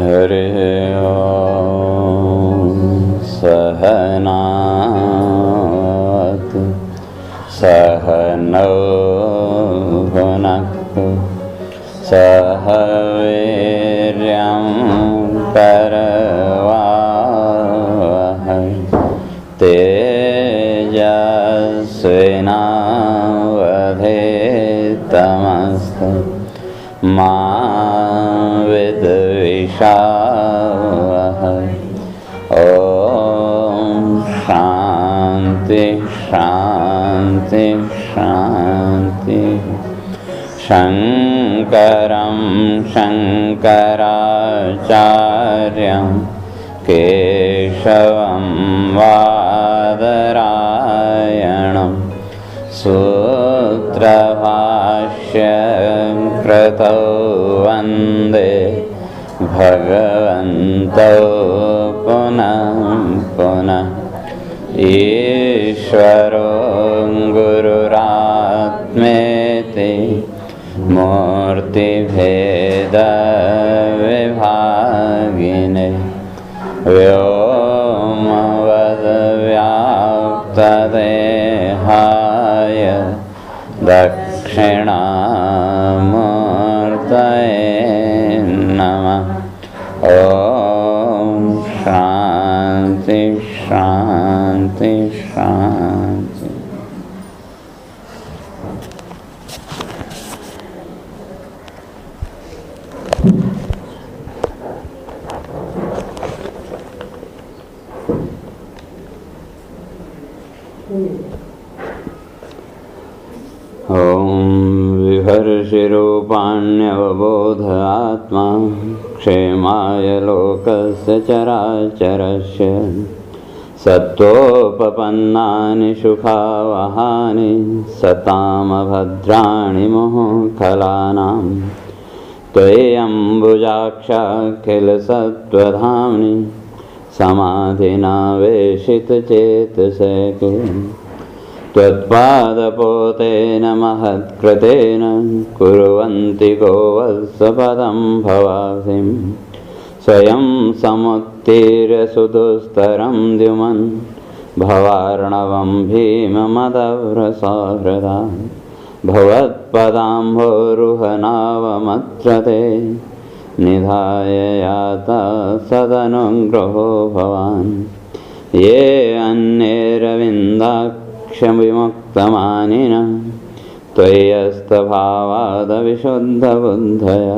हरिः ॐ। सहनावतु सहनौ भुनक्तु सह वीर्यं करवावहै तेजस्विनावधीतमस्तु मा विद्विषावहै। ॐ शान्ति शान्ति शान्ति। शङ्करं शङ्कराचार्यं केशवं बादरायणं सूत्रभाष्यं कृतौ वन्दे भगवन्तौ पुनः पुनः। ईश्वरो गुरुरात्मेति मूर्तिभेदविभागिने व्योमवद्व्याप्तदेहाय दक्षिणामूर्तये नमः। ॐ शान्ति शान्ति शान्ति। ॐ विहर्षिरूपाण्यवबोध आत्मा क्षेमाय लोकस्य चराचरस्य सत्त्वोपपन्नानि सुखावहानि सतामभद्राणि मोहखलानां त्वय्यम्बुजाक्षाखिलसत्त्वधाम्नि समाधिनावेशितचेतसे त्वत्पादपोतेन महत्कृतेन कुर्वन्ति गोवत्सपदं भवासिं स्वयं समुत्तीर्य सुदुस्तरं द्युमन् भवार्णवं भीममदव्रसहृदा भवत्पदाम्भोरुहनावमत्र ते निधाय याता सदनुग्रहो भवान्। ये अन्येरविन्दाक्षविमुक्तमानिनः त्वय्यस्तभावादविशुद्धबुद्धय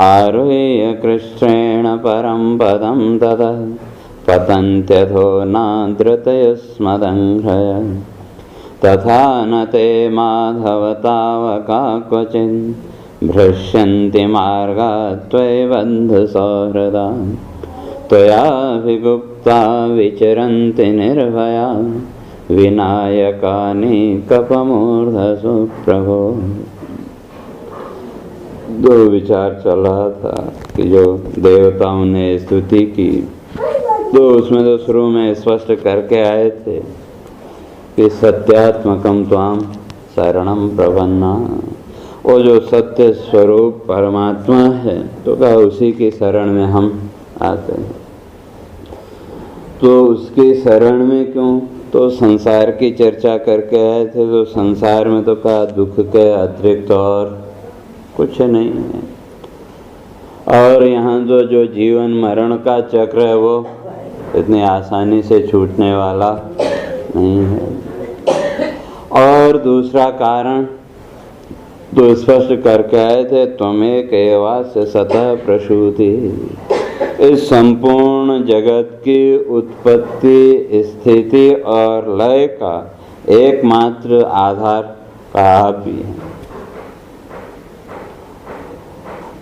आरुह्य कृष्णेण परं पदं ततः पतन्त्यथो नादृतयुष्मदङ्घ्रय तथा न ते माधव तावका क्वचिन् भ्रश्यन्ति मार्गात् त्वयि बन्धुसौहृदा त्वयाभिगुप्ता विचरन्ति निर्भया विनायकानि कपमूर्धसु प्रभो। दो विचार चल रहा था कि जो देवताओं ने स्तुति की तो उसमें तो शुरू में स्पष्ट करके आए थे कि सत्यात्मकम त्वाम शरणम प्रपन्ना। वो जो सत्य स्वरूप परमात्मा है तो क्या उसी की शरण में हम आते हैं। तो उसकी शरण में क्यों? तो संसार की चर्चा करके आए थे तो संसार में तो क्या दुख के अतिरिक्त और कुछ नहीं है। और यहाँ जो जीवन मरण का चक्र है वो इतनी आसानी से छूटने वाला नहीं है। और दूसरा कारण तो स्पष्ट करके आए थे त्वमेक एवास्य सतः प्रसूति। इस संपूर्ण जगत की उत्पत्ति स्थिति और लय का एकमात्र आधार का आप ही है।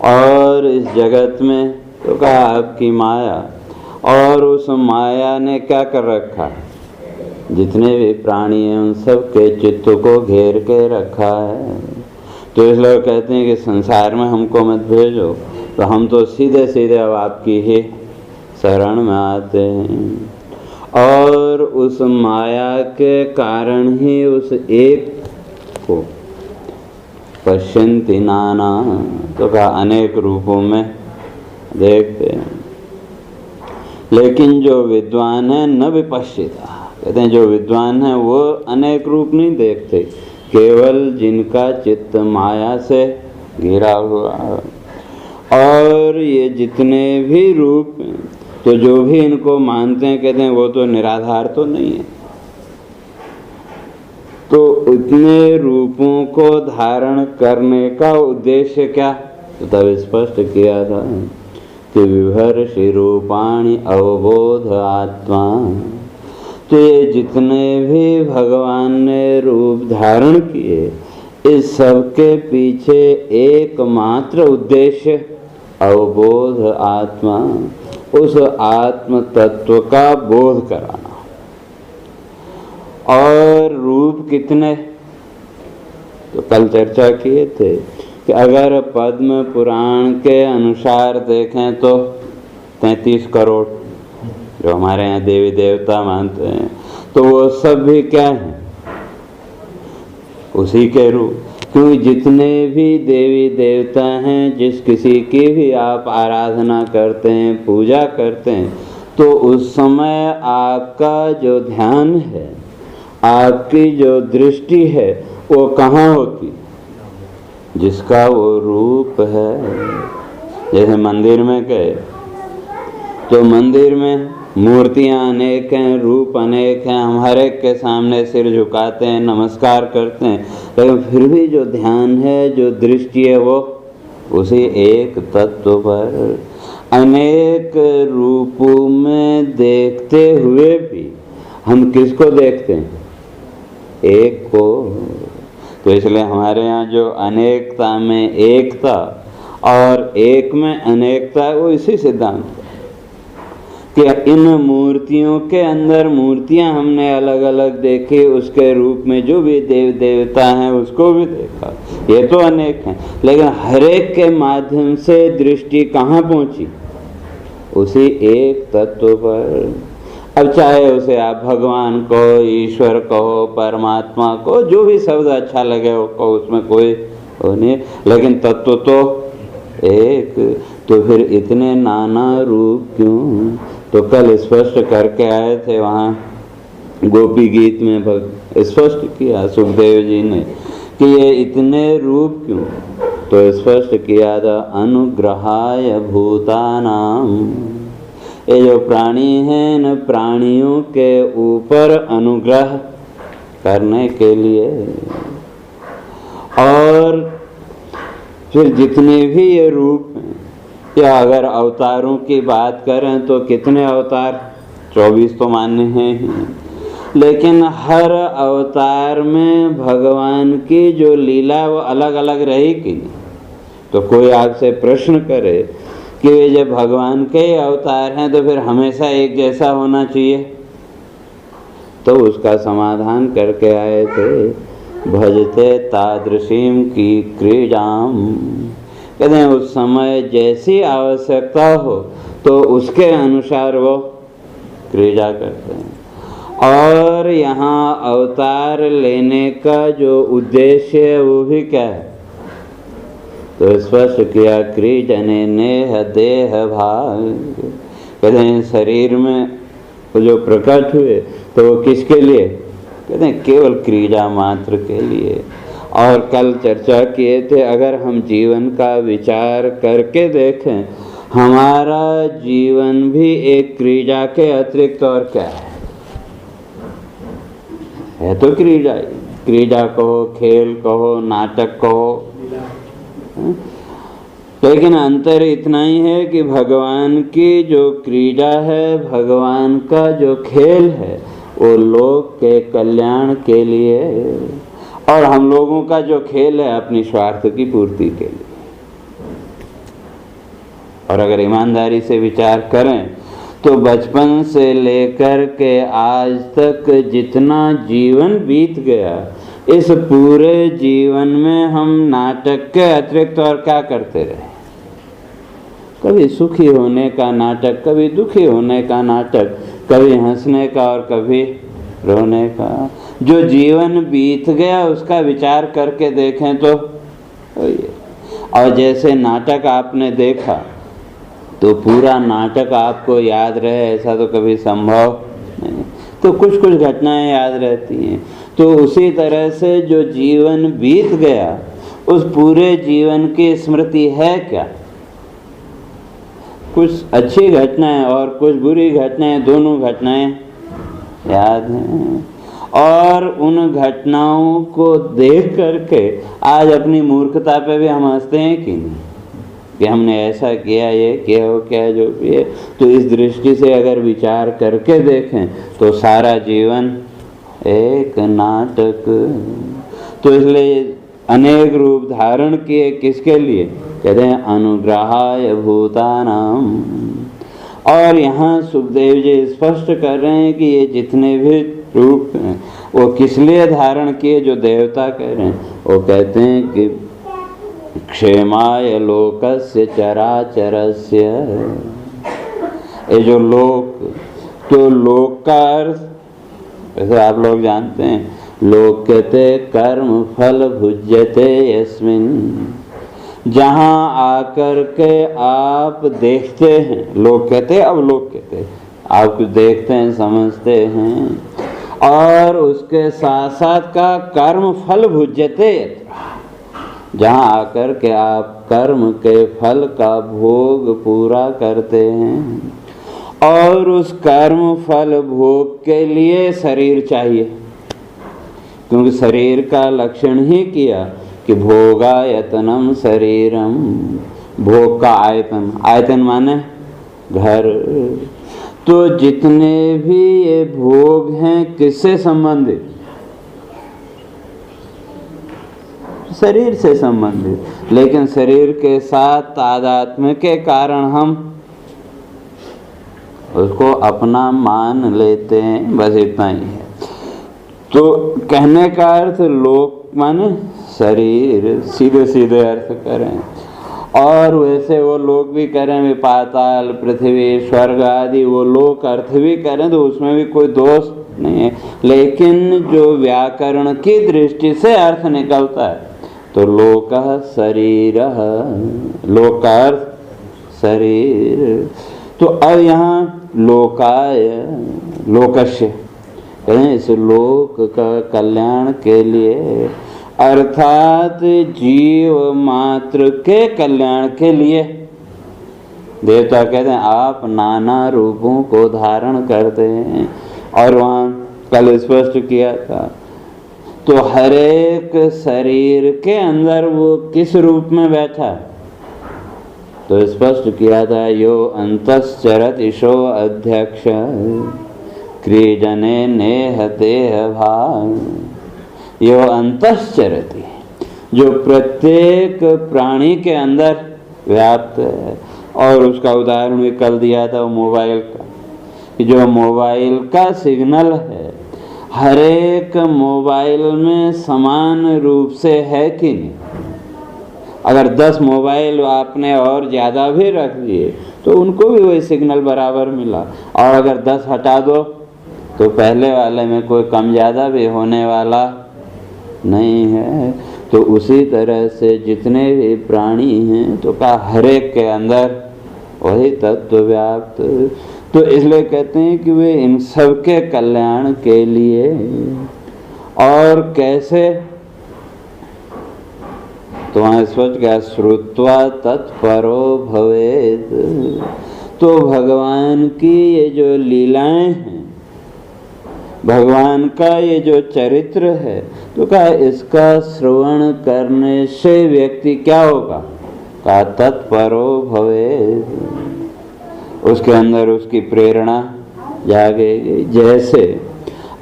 और इस जगत में तो कहा आपकी माया, और उस माया ने क्या कर रखा है? जितने भी प्राणी हैं उन सब के चित्त को घेर के रखा है। तो इसलिए कहते हैं कि संसार में हमको मत भेजो, तो हम तो सीधे सीधे अब आपकी ही शरण में आते हैं। और उस माया के कारण ही उस एक को पश्यन्ति नाना, तो कहा अनेक रूपों में देखते हैं। लेकिन जो विद्वान है न विपश्चिता, कहते हैं जो विद्वान है वो अनेक रूप नहीं देखते, केवल जिनका चित्त माया से घिरा हुआ। और ये जितने भी रूप हैं, तो जो भी इनको मानते हैं कहते हैं वो तो निराधार तो नहीं है। तो इतने रूपों को धारण करने का उद्देश्य क्या, तो तब स्पष्ट किया था कि विभर्षि रूपाणि अवबोध आत्मा। तो ये जितने भी भगवान ने रूप धारण किए, इस सब के पीछे एकमात्र उद्देश्य अवबोध आत्मा, उस आत्म तत्व का बोध कराना। और रूप कितने, तो कल चर्चा किए थे कि अगर पद्म पुराण के अनुसार देखें तो 33 करोड़ जो हमारे यहाँ देवी देवता मानते हैं, तो वो सब भी क्या हैं, उसी के रूप। क्योंकि जितने भी देवी देवता हैं, जिस किसी की भी आप आराधना करते हैं, पूजा करते हैं, तो उस समय आपका जो ध्यान है, आपकी जो दृष्टि है, वो कहाँ होती, जिसका वो रूप है। जैसे मंदिर में गए तो मंदिर में मूर्तियां अनेक हैं, रूप अनेक हैं, हम हर एक के सामने सिर झुकाते हैं, नमस्कार करते हैं, लेकिन फिर भी जो ध्यान है, जो दृष्टि है, वो उसी एक तत्व पर। अनेक रूपों में देखते हुए भी हम किसको देखते हैं, एक को। तो इसलिए हमारे यहाँ जो अनेकता में एकता और एक में अनेकता है, वो इसी सिद्धांत कि इन मूर्तियों के अंदर मूर्तियां हमने अलग अलग देखी, उसके रूप में जो भी देव देवता हैं उसको भी देखा, ये तो अनेक हैं, लेकिन हर एक के माध्यम से दृष्टि कहाँ पहुंची, उसी एक तत्व पर। अब चाहे उसे आप भगवान कहो, ईश्वर कहो, परमात्मा को, जो भी शब्द अच्छा लगे वो कहो, उसमें कोई वो नहीं, लेकिन तत्व तो एक। तो फिर इतने नाना रूप क्यों, तो कल स्पष्ट करके आए थे वहाँ गोपी गीत में स्पष्ट किया सुखदेव जी ने कि ये इतने रूप क्यों, तो स्पष्ट किया था अनुग्रहाय भूतानाम, ये जो प्राणी हैं न, प्राणियों के ऊपर अनुग्रह करने के लिए। और फिर जितने भी ये रूप हैं, या अगर अवतारों की बात करें तो कितने अवतार, 24 तो मान्य हैं, लेकिन हर अवतार में भगवान की जो लीला वो अलग अलग रहेगी। तो कोई आपसे प्रश्न करे कि वे जब भगवान के अवतार हैं तो फिर हमेशा एक जैसा होना चाहिए, तो उसका समाधान करके आए थे भजते तादृशीम की क्रीडाम। कहते हैं उस समय जैसी आवश्यकता हो तो उसके अनुसार वो क्रीड़ा करते हैं। और यहाँ अवतार लेने का जो उद्देश्य है वो भी क्या है, तो स्पष्ट किया क्रीडने नेह देह भाग। कहते हैं शरीर में वो जो प्रकट हुए तो वो किसके लिए, कहते हैं केवल क्रीड़ा मात्र के लिए। और कल चर्चा किए थे अगर हम जीवन का विचार करके देखें, हमारा जीवन भी एक क्रीड़ा के अतिरिक्त और क्या है तो क्रीड़ा। क्रीड़ा कहो, खेल कहो, नाटक कहो, लेकिन अंतर इतना ही है कि भगवान की जो क्रीड़ा है, भगवान का जो खेल है, वो लोक के कल्याण के लिए, और हम लोगों का जो खेल है अपनी स्वार्थ की पूर्ति के लिए। और अगर ईमानदारी से विचार करें तो बचपन से लेकर के आज तक जितना जीवन बीत गया, इस पूरे जीवन में हम नाटक के अतिरिक्त और क्या करते रहे, कभी सुखी होने का नाटक, कभी दुखी होने का नाटक, कभी हंसने का और कभी रोने का। जो जीवन बीत गया उसका विचार करके देखें तो ये। और जैसे नाटक आपने देखा तो पूरा नाटक आपको याद रहे ऐसा तो कभी संभव नहीं। तो कुछ कुछ घटनाएं याद रहती हैं। तो उसी तरह से जो जीवन बीत गया उस पूरे जीवन की स्मृति है क्या? कुछ अच्छी घटनाएं और कुछ बुरी घटनाएं, दोनों घटनाएं याद हैं। और उन घटनाओं को देख करके आज अपनी मूर्खता पे भी हम हंसते हैं कि नहीं, कि हमने ऐसा किया, ये किया, वो क्या, जो भी है। तो इस दृष्टि से अगर विचार करके देखें तो सारा जीवन एक नाटक। तो इसलिए अनेक रूप धारण किए, किसके लिए? कहते हैं अनुग्रहाय भूतानाम। और यहाँ सुखदेव जी स्पष्ट कर रहे हैं कि ये जितने भी रूप हैं वो किस लिए धारण किए, जो देवता कह रहे हैं। वो कहते हैं कि क्षेमाय लोकस्य चराचरस्य। ये जो लोक, तो लोक का अर्थ वैसे आप लोग जानते हैं, लोक कहते कर्म फल भुज्यते यस्मिन्। जहाँ आकर के आप देखते हैं, लोग कहते हैं, अब लोग कहते हैं, आप कुछ देखते हैं, समझते हैं, और उसके साथ साथ का कर्म फल भुज्यते, जहाँ आकर के आप कर्म के फल का भोग पूरा करते हैं। और उस कर्म फल भोग के लिए शरीर चाहिए, क्योंकि शरीर का लक्षण ही किया कि भोगायतनम शरीरम। भोग का आयतन, आयतन माने घर। तो जितने भी ये भोग हैं किससे संबंधित? शरीर से संबंधित। लेकिन शरीर के साथ तादात्म्य के कारण हम उसको अपना मान लेते हैं, बस इतना ही है। तो कहने का अर्थ लोक माने शरीर, सीधे सीधे अर्थ करें। और वैसे वो लोग भी करें, वे पाताल, पृथ्वी, स्वर्ग आदि वो लोक अर्थ भी करें तो उसमें भी कोई दोष नहीं है। लेकिन जो व्याकरण की दृष्टि से अर्थ निकलता है तो लोकः शरीरः, लोक का अर्थ शरीर। तो अब यहाँ लोकाय, लोकस्य कहें इस लोक का कल्याण के लिए, अर्थात जीव मात्र के कल्याण के लिए। देवता कहते हैं आप नाना रूपों को धारण करते हैं। और वहाँ कल स्पष्ट किया था, तो हर एक शरीर के अंदर वो किस रूप में बैठा है? तो स्पष्ट किया था, यो अंतश्चरत ईशो अध्यक्ष क्रीजने नेहते भाग। यो अंतश्चरति, जो प्रत्येक प्राणी के अंदर व्याप्त है। और उसका उदाहरण भी कल दिया था मोबाइल का, कि जो मोबाइल का सिग्नल है हर एक मोबाइल में समान रूप से है कि नहीं? अगर 10 मोबाइल आपने और ज़्यादा भी रख दिए तो उनको भी वही सिग्नल बराबर मिला। और अगर 10 हटा दो तो पहले वाले में कोई कम ज़्यादा भी होने वाला नहीं है। तो उसी तरह से जितने भी प्राणी हैं तो का हर एक के अंदर वही तत्व व्याप्त। तो इसलिए कहते हैं कि वे इन सब के कल्याण के लिए। और कैसे? तो वहाँ स्पष्ट क्या, श्रुत्वा तत्परो भवेत्। तो भगवान की ये जो लीलाएं हैं, भगवान का ये जो चरित्र है, तो क्या इसका श्रवण करने से व्यक्ति क्या होगा? का तत्परो भवेत्, उसके अंदर उसकी प्रेरणा जागेगी। जैसे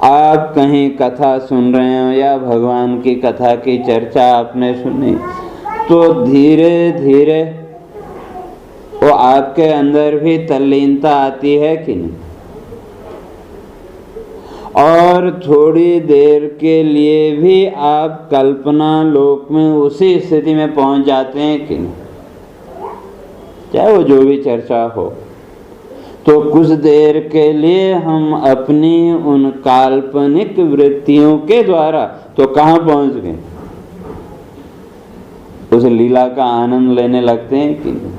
आप कहीं कथा सुन रहे हो या भगवान की कथा की चर्चा आपने सुनी, तो धीरे धीरे वो आपके अंदर भी तल्लीनता आती है कि नहीं? और थोड़ी देर के लिए भी आप कल्पना लोक में उसी स्थिति में पहुंच जाते हैं कि नहीं? चाहे वो जो भी चर्चा हो, तो कुछ देर के लिए हम अपनी उन काल्पनिक वृत्तियों के द्वारा तो कहाँ पहुंच गए? उस लीला का आनंद लेने लगते हैं कि नहीं?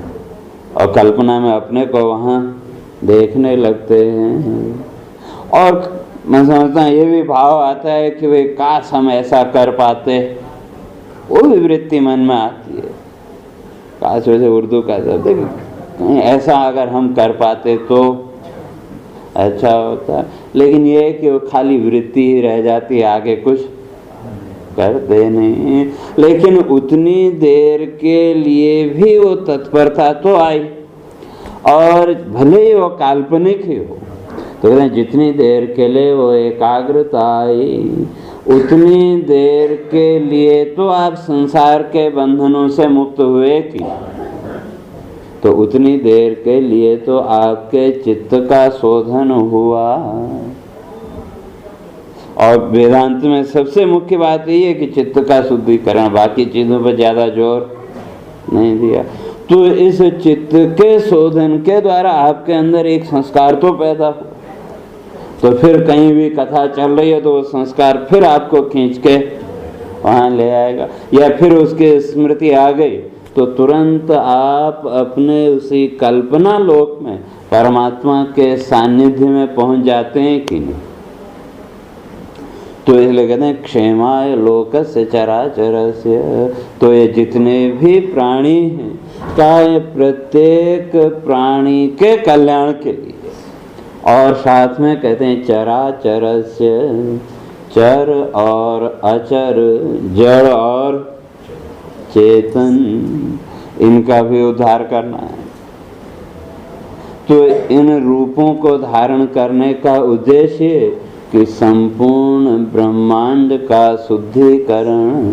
और कल्पना में अपने को वहाँ देखने लगते हैं। और मैं समझता हूँ ये भी भाव आता है कि वे काश हम ऐसा कर पाते, वो भी वृत्ति मन में आती है। काश वैसे उर्दू का शब्द है, कहीं ऐसा अगर हम कर पाते तो अच्छा होता। लेकिन ये है कि वो खाली वृत्ति ही रह जाती है, आगे कुछ करते नहीं। लेकिन उतनी देर के लिए भी वो तत्परता तो आई, और भले ही वो काल्पनिक ही हो, तो कहते हैं जितनी देर के लिए वो एकाग्रता आई, उतनी देर के लिए तो आप संसार के बंधनों से मुक्त हुए कि, तो उतनी देर के लिए तो आपके चित्त का शोधन हुआ। और वेदांत में सबसे मुख्य बात यही है कि चित्त का शुद्धिकरण, बाकी चीजों पर ज्यादा जोर नहीं दिया। तो इस चित्त के शोधन के द्वारा आपके अंदर एक संस्कार तो पैदा हो, तो फिर कहीं भी कथा चल रही है तो वो संस्कार फिर आपको खींच के वहाँ ले आएगा। या फिर उसकी स्मृति आ गई तो तुरंत आप अपने उसी कल्पना लोक में परमात्मा के सानिध्य में पहुँच जाते हैं कि नहीं। तो इसलिए कहते हैं क्षेमाय लोकस्य चराचरस्य। तो ये जितने भी प्राणी हैं, चाहे प्रत्येक प्राणी के कल्याण के लिए, और साथ में कहते हैं चराचरस्य, चर और अचर, जड़ और चेतन, इनका भी उद्धार करना है। तो इन रूपों को धारण करने का उद्देश्य कि संपूर्ण ब्रह्मांड का शुद्धिकरण।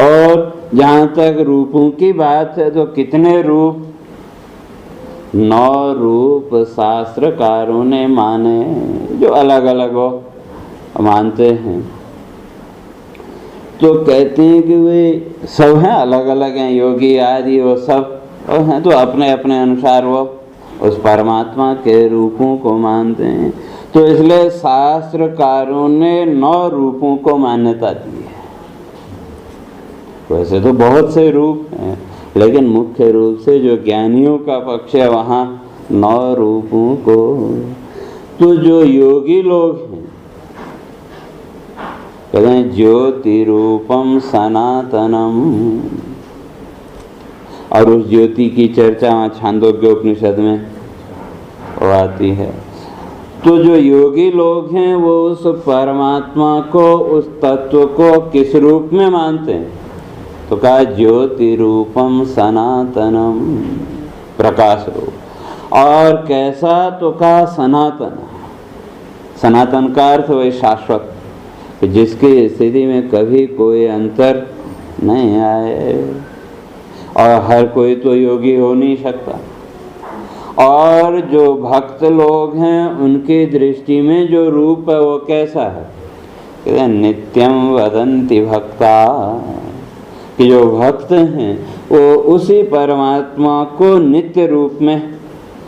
और जहाँ तक रूपों की बात है तो कितने रूप, 9 रूप शास्त्रकारों ने माने, जो अलग अलग हो मानते हैं। तो कहते हैं कि वे सब हैं, अलग अलग हैं, योगी आदि वो सब हैं, तो अपने अपने अनुसार वो उस परमात्मा के रूपों को मानते हैं। तो इसलिए शास्त्रकारों ने 9 रूपों को मान्यता दी है। वैसे तो बहुत से रूप हैं, लेकिन मुख्य रूप से जो ज्ञानियों का पक्ष है वहाँ 9 रूपों को। तो जो योगी लोग हैं कहते हैं ज्योति रूपम सनातनम, और उस ज्योति की चर्चा वहाँ छांदोग्य उपनिषद में वो आती है। तो जो योगी लोग हैं वो उस परमात्मा को, उस तत्व को किस रूप में मानते हैं? तो कहा ज्योति रूपम सनातनम, प्रकाश रूप। और कैसा? तो कहा सनातन। सनातन का अर्थ वही शाश्वत, जिसकी स्थिति में कभी कोई अंतर नहीं आए। और हर कोई तो योगी हो नहीं सकता। और जो भक्त लोग हैं उनकी दृष्टि में जो रूप है वो कैसा है? कहते हैं नित्यम वदंति भक्ता, कि जो भक्त हैं वो उसी परमात्मा को नित्य रूप में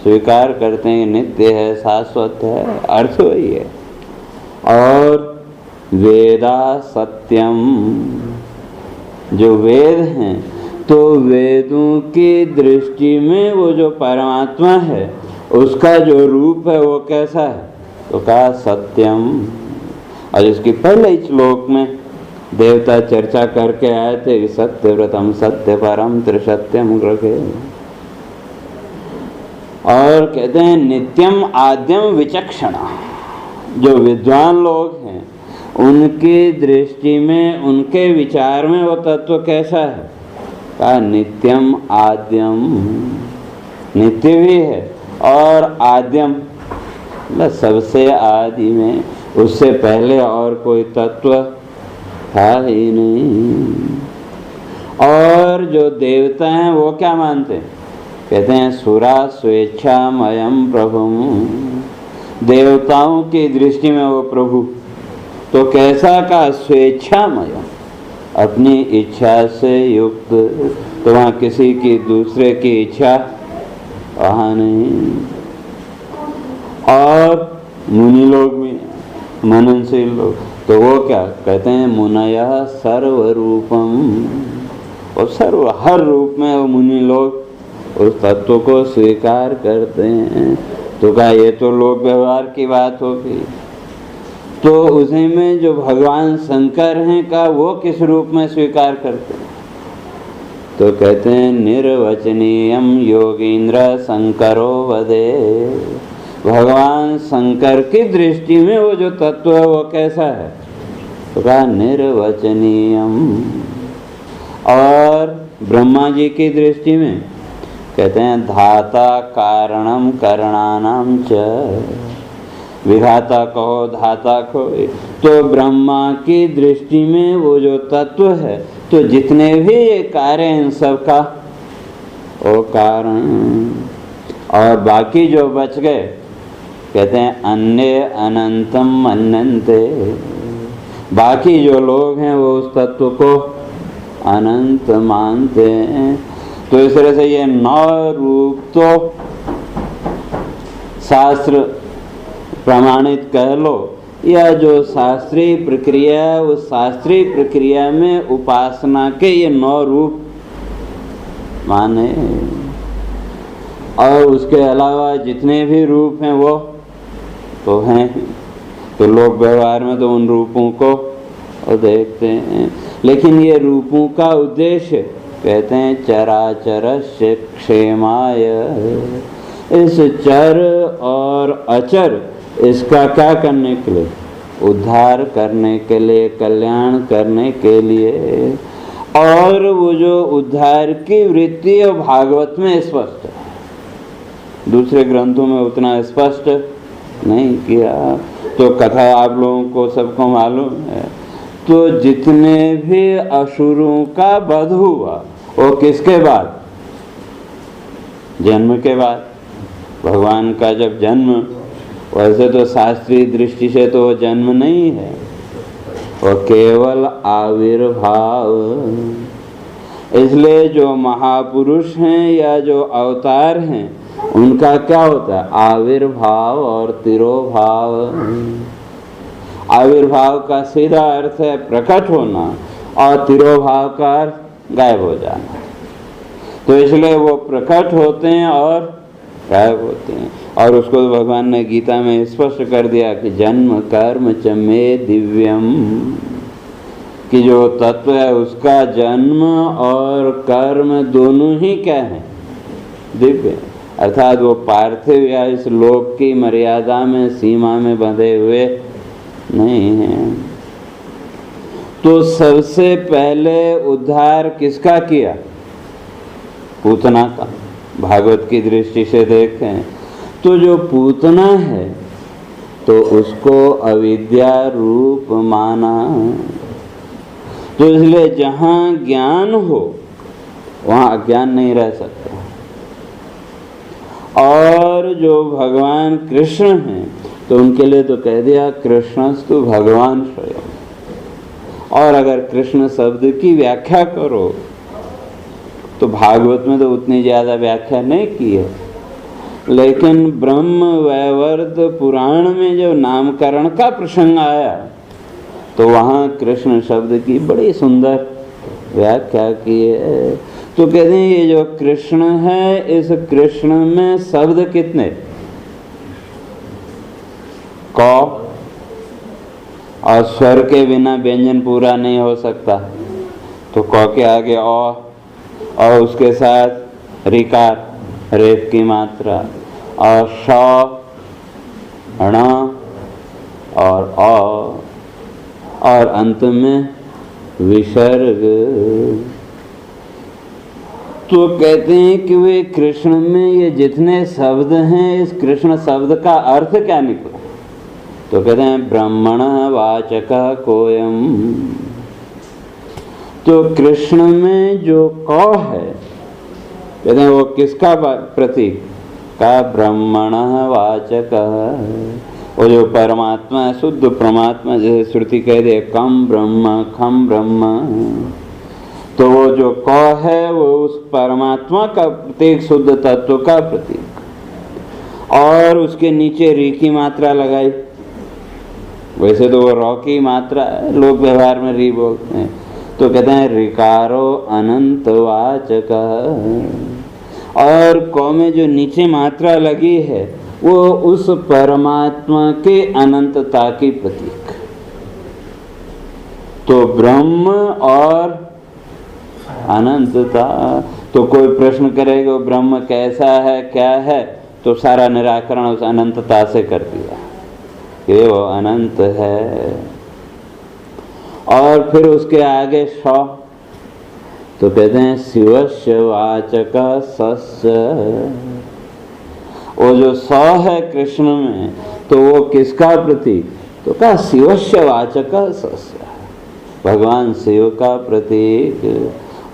स्वीकार करते हैं, नित्य है, शाश्वत है, अर्थ वही है। और वेदा सत्यम, जो वेद हैं तो वेदों की दृष्टि में वो जो परमात्मा है उसका जो रूप है वो कैसा है? तो कहा सत्यम। और इसकी पहले ही श्लोक में देवता चर्चा करके आए थे कि सत्यव्रतम सत्य परम त्रिसत्यम ग्रहे। और कहते हैं नित्यम आद्यम विचक्षणा, जो विद्वान लोग हैं उनकी दृष्टि में, उनके विचार में वो तत्व कैसा है? कहा नित्यम आद्यम, नित्य भी है और आद्यम, सबसे आदि में, उससे पहले और कोई तत्व था ही नहीं। और जो देवता हैं वो क्या मानते हैं? कहते हैं सुरा स्वेच्छामयम प्रभुम, देवताओं की दृष्टि में वो प्रभु तो कैसा? का स्वेच्छामय, अपनी इच्छा से युक्त। तो वहाँ किसी की दूसरे की इच्छा वहाँ नहीं। और मुनि लोग भी, मननशील लोग, तो वो क्या कहते हैं? मुनयः सर्वरूपम, और सर्व हर रूप में वो मुनि लोग उस तत्व को स्वीकार करते हैं। तो कहा ये तो लोक व्यवहार की बात होगी, तो उसी में जो भगवान शंकर हैं का वो किस रूप में स्वीकार करते हैं? तो कहते हैं निर्वचनीयम योगींद्र शंकरो वदे। भगवान शंकर की दृष्टि में वो जो तत्व है वो कैसा है? तो कहा निर्वचनीयम। और ब्रह्मा जी की दृष्टि में कहते हैं धाता कारणम करणानाम च। विधाता कहो धाता कहो, तो ब्रह्मा की दृष्टि में वो जो तत्व है, तो जितने भी ये कार्य हैं सबका वो कारण। और बाकी जो बच गए कहते हैं अन्य अनंतम अनंते। बाकी जो लोग हैं वो उस तत्व को अनंत मानते हैं। तो इस तरह से ये 9 रूप तो शास्त्र प्रमाणित कह लो, या जो शास्त्रीय प्रक्रिया है उस शास्त्रीय प्रक्रिया में उपासना के ये 9 रूप माने। और उसके अलावा जितने भी रूप हैं वो तो हैं, तो लोक व्यवहार में तो उन रूपों को देखते हैं। लेकिन ये रूपों का उद्देश्य कहते हैं चराचरस्य क्षेमाय। इस चर और अचर इसका क्या करने के लिए? उद्धार करने के लिए, कल्याण करने के लिए। और वो जो उद्धार की वृत्ति है भागवत में स्पष्ट है, दूसरे ग्रंथों में उतना स्पष्ट नहीं किया। तो कथा आप लोगों को सबको मालूम है। तो जितने भी असुरों का वध हुआ वो किसके बाद? जन्म के बाद। भगवान का जब जन्म, वैसे तो शास्त्रीय दृष्टि से तो जन्म नहीं है, वो केवल आविर्भाव। इसलिए जो महापुरुष हैं या जो अवतार हैं उनका क्या होता है? आविर्भाव और तिरोभाव। आविर्भाव का सीधा अर्थ है प्रकट होना, और तिरोभाव का अर्थ गायब हो जाना। तो इसलिए वो प्रकट होते हैं और गायब होते हैं। और उसको तो भगवान ने गीता में स्पष्ट कर दिया कि जन्म कर्म च मे दिव्यम, कि जो तत्व है उसका जन्म और कर्म दोनों ही क्या है? दिव्य। अर्थात वो पार्थिव या इस लोक की मर्यादा में, सीमा में बंधे हुए नहीं हैं। तो सबसे पहले उद्धार किसका किया? पूतना का। भागवत की दृष्टि से देखें तो जो पूतना है तो उसको अविद्या रूप माना। तो इसलिए जहाँ ज्ञान हो वहाँ अज्ञान नहीं रह सकता। और जो भगवान कृष्ण हैं तो उनके लिए तो कह दिया कृष्णस्तु भगवान स्वयं। और अगर कृष्ण शब्द की व्याख्या करो तो भागवत में तो उतनी ज़्यादा व्याख्या नहीं की है, लेकिन ब्रह्म वैवर्त पुराण में जब नामकरण का प्रसंग आया तो वहाँ कृष्ण शब्द की बड़ी सुंदर व्याख्या की है। तो कहते हैं ये जो कृष्ण है, इस कृष्ण में शब्द कितने? क, और स्वर के बिना व्यंजन पूरा नहीं हो सकता, तो क के आगे अ, और उसके साथ ऋकार रेफ की मात्रा, और श, ण और अ, और अंत में विसर्ग। तो कहते हैं कि वे कृष्ण में ये जितने शब्द हैं, इस कृष्ण शब्द का अर्थ क्या निकला? तो कहते हैं ब्रह्मण वाचक कोयम। तो कृष्ण में जो क है कहते हैं वो किसका प्रतीक? का ब्रह्मण वाचक। वो जो परमात्मा है, शुद्ध परमात्मा, जैसे श्रुति कह दे कम ब्रह्म खम ब्रह्म, तो वो जो क है वो उस परमात्मा का प्रतीक, शुद्ध तत्व का प्रतीक। और उसके नीचे री की मात्रा लगाई। वैसे तो वो रॉ की मात्रा है, लोग व्यवहार में री बोलते हैं, तो कहते हैं ऋकारो अनंत वाचक, और कौ में जो नीचे मात्रा लगी है वो उस परमात्मा के अनंतता की प्रतीक। तो ब्रह्म और अनंतता, तो कोई प्रश्न करेगा ब्रह्म कैसा है क्या है, तो सारा निराकरण उस अनंतता से कर दिया कि वो अनंत है। और फिर उसके आगे सौ, तो कहते हैं शिवस्य वाचक सस्य। वो जो सौ है कृष्ण में, तो वो किसका प्रतीक, तो कहा शिवस्य वाचक सस्य, भगवान शिव का प्रतीक।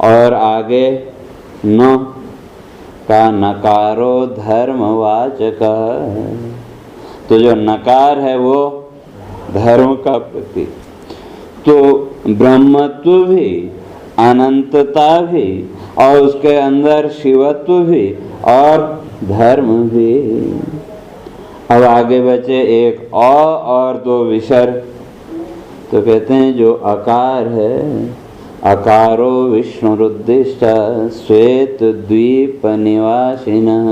और आगे न का नकारो धर्मवाचक, तो जो नकार है वो धर्म का प्रतीक। तो ब्रह्मत्व भी, अनंतता भी, और उसके अंदर शिवत्व भी और धर्म भी। अब आगे बचे एक और दो विसर्ग, तो कहते हैं जो अकार है, अकारो विष्णुरुद्दिष्ट श्वेत द्वीप निवासिनः।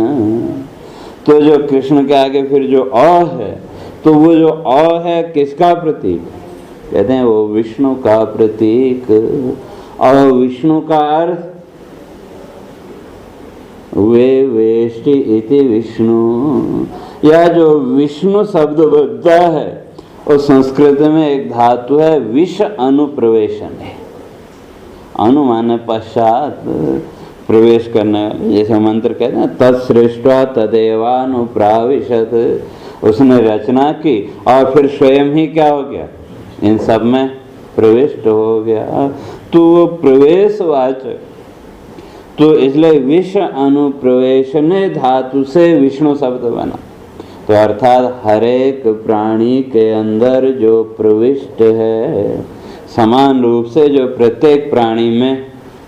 तो जो कृष्ण के आगे फिर जो अ है, तो वो जो अ है किसका प्रतीक, कहते हैं वो विष्णु का प्रतीक। और विष्णु का अर्थ वे वेष्टि इति विष्णु, या जो विष्णु शब्द बनता है और संस्कृत में एक धातु है विष अनुप्रवेशन है। अनु माने पश्चात, प्रवेश करने, जैसे मंत्र कहते हैं तत्सृष्ट्वा तदेवानुप्राविशत, उसने रचना की और फिर स्वयं ही क्या हो गया, इन सब में प्रविष्ट हो गया। तो वो प्रवेशवाचक, तो इसलिए विष अनुप्रवेशने धातु से विष्णु शब्द बना। तो अर्थात हर एक प्राणी के अंदर जो प्रविष्ट है, समान रूप से जो प्रत्येक प्राणी में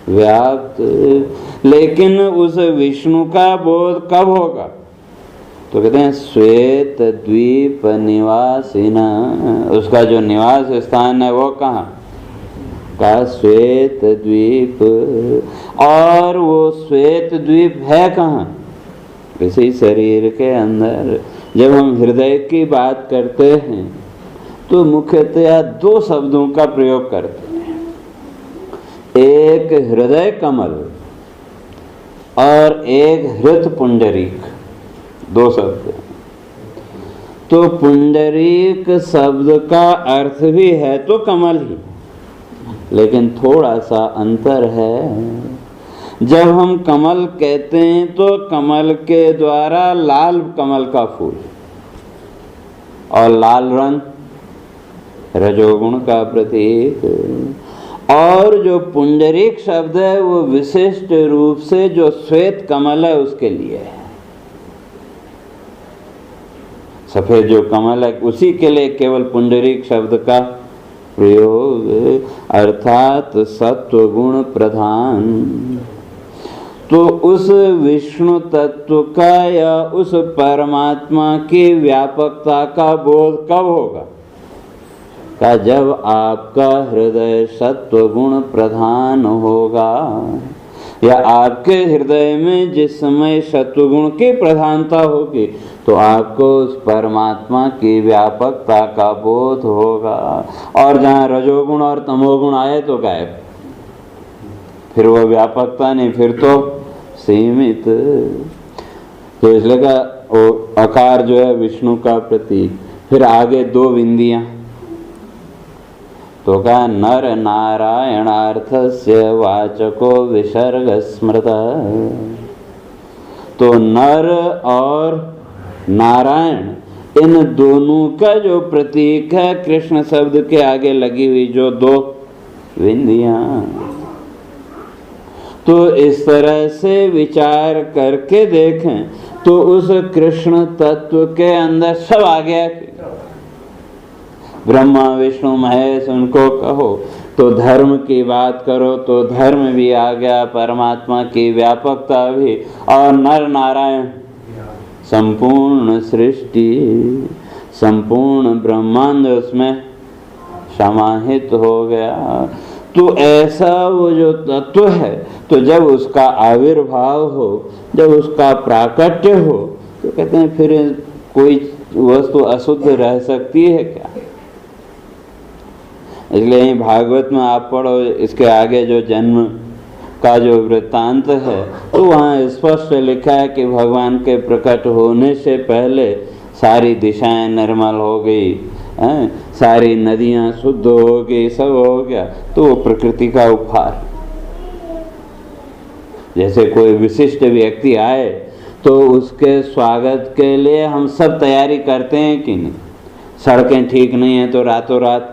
व्याप्त, लेकिन उस विष्णु का बोध कब होगा, तो कहते हैं श्वेत द्वीप निवासिना, उसका जो निवास स्थान है वो कहाँ का, श्वेत द्वीप। और वो श्वेत द्वीप है कहाँ, इसी शरीर के अंदर। जब हम हृदय की बात करते हैं तो मुख्यतया दो शब्दों का प्रयोग करते हैं, एक हृदय कमल और एक हृत पुंडरीक, दो शब्द। तो पुंडरीक शब्द का अर्थ भी है तो कमल ही, लेकिन थोड़ा सा अंतर है। जब हम कमल कहते हैं तो कमल के द्वारा लाल कमल का फूल, और लाल रंग रजोगुण का प्रतीक। और जो पुंडरीक शब्द है वो विशिष्ट रूप से जो श्वेत कमल है उसके लिए है, सफेद जो कमल है उसी के लिए केवल पुंडरीक शब्द का प्रयोग, अर्थात सत्व गुण प्रधान। तो उस विष्णु तत्व का या उस परमात्मा की व्यापकता का बोध कब होगा, का जब आपका हृदय सत्व गुण प्रधान होगा, या आपके हृदय में जिस समय सत्वगुण की प्रधानता होगी तो आपको उस परमात्मा की व्यापकता का बोध होगा। और जहाँ रजोगुण और तमोगुण आए तो गायब, फिर वो व्यापकता नहीं, फिर तो सीमित। तो इसलिए का वो आकार जो है विष्णु का प्रतीक। फिर आगे दो बिंदियां, तो का नर नारायणार्थस्य वाचको विसर्ग स्मृत। तो नर और नारायण इन दोनों का जो प्रतीक है कृष्ण शब्द के आगे लगी हुई जो दो बिंदियां, तो इस तरह से विचार करके देखें तो उस कृष्ण तत्व के अंदर सब आ गया। ब्रह्मा विष्णु महेश उनको कहो, तो धर्म की बात करो तो धर्म भी आ गया, परमात्मा की व्यापकता भी, और नर नारायण संपूर्ण सृष्टि, संपूर्ण ब्रह्मांड उसमें समाहित हो गया। तो ऐसा वो जो तत्व है, तो जब उसका आविर्भाव हो, जब उसका प्राकट्य हो, तो कहते हैं फिर कोई वस्तु अशुद्ध रह सकती है क्या? इसलिए भागवत में आप पढ़ो, इसके आगे जो जन्म का जो वृत्तांत है, तो वहाँ स्पष्ट लिखा है कि भगवान के प्रकट होने से पहले सारी दिशाएं निर्मल हो गई, सारी नदियां शुद्ध हो गई, सब हो गया। तो वो प्रकृति का उपहार, जैसे कोई विशिष्ट व्यक्ति आए तो उसके स्वागत के लिए हम सब तैयारी करते हैं कि नहीं? सड़कें ठीक नहीं है तो रातों रात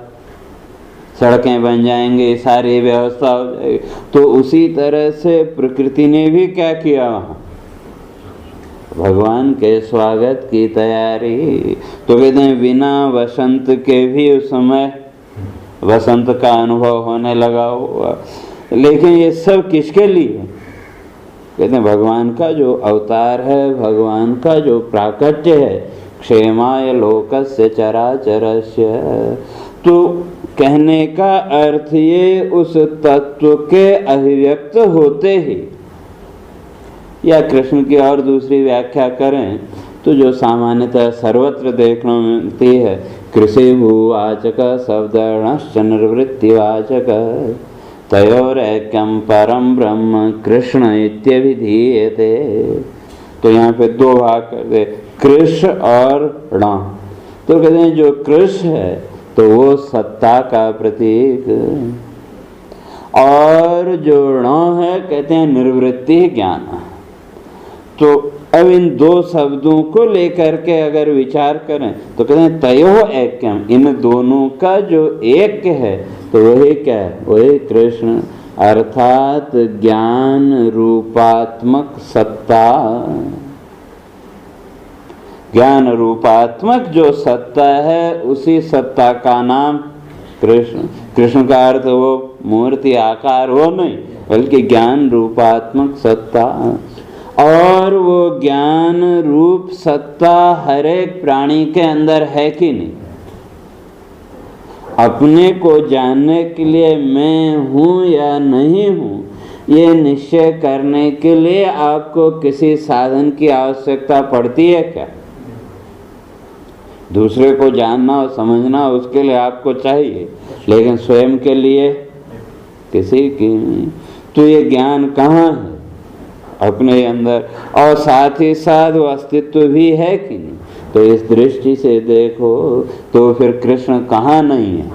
सड़कें बन जाएंगी, सारी व्यवस्था हो जाएगी। तो उसी तरह से प्रकृति ने भी क्या किया वहाँ? भगवान के स्वागत की तैयारी। तो कहते हैं बिना वसंत के भी उस समय वसंत का अनुभव होने लगा हुआ। लेकिन ये सब किसके लिए? कहते हैं भगवान का जो अवतार है, भगवान का जो प्राकट्य है, क्षेमाय लोकस्य चराचरस्य। तो कहने का अर्थ ये उस तत्व के अभिव्यक्त होते ही, या कृष्ण की और दूसरी व्याख्या करें तो जो सामान्यतः सर्वत्र देखने मिलती है, कृषि भूवाचक शब्दश्च निर्वृत्तिवाचक तयोरैक्यम परम ब्रह्म कृष्ण इत्यभिधीयते। तो यहाँ पे दो भाग कर दे, कृष और ण। तो कहते हैं जो कृष है तो वो सत्ता का प्रतीक, और जो ण है कहते हैं निर्वृत्ति ज्ञान। तो अब इन दो शब्दों को लेकर के अगर विचार करें तो कहते हैं तयो ऐक्यम, इन दोनों का जो एक है तो वही क्या है? वही कृष्ण, अर्थात ज्ञान रूपात्मक सत्ता। ज्ञान रूपात्मक जो सत्ता है, उसी सत्ता का नाम कृष्ण। कृष्ण का अर्थ वो मूर्ति आकार हो नहीं, बल्कि ज्ञान रूपात्मक सत्ता। और वो ज्ञान रूप सत्ता हर एक प्राणी के अंदर है कि नहीं? अपने को जानने के लिए मैं हूँ या नहीं हूँ, ये निश्चय करने के लिए आपको किसी साधन की आवश्यकता पड़ती है क्या? दूसरे को जानना और समझना उसके लिए आपको चाहिए, लेकिन स्वयं के लिए किसी की नहीं। तो ये ज्ञान कहाँ है? अपने अंदर, और साथ ही साथ वो अस्तित्व भी है कि नहीं? तो इस दृष्टि से देखो तो फिर कृष्ण कहाँ नहीं है?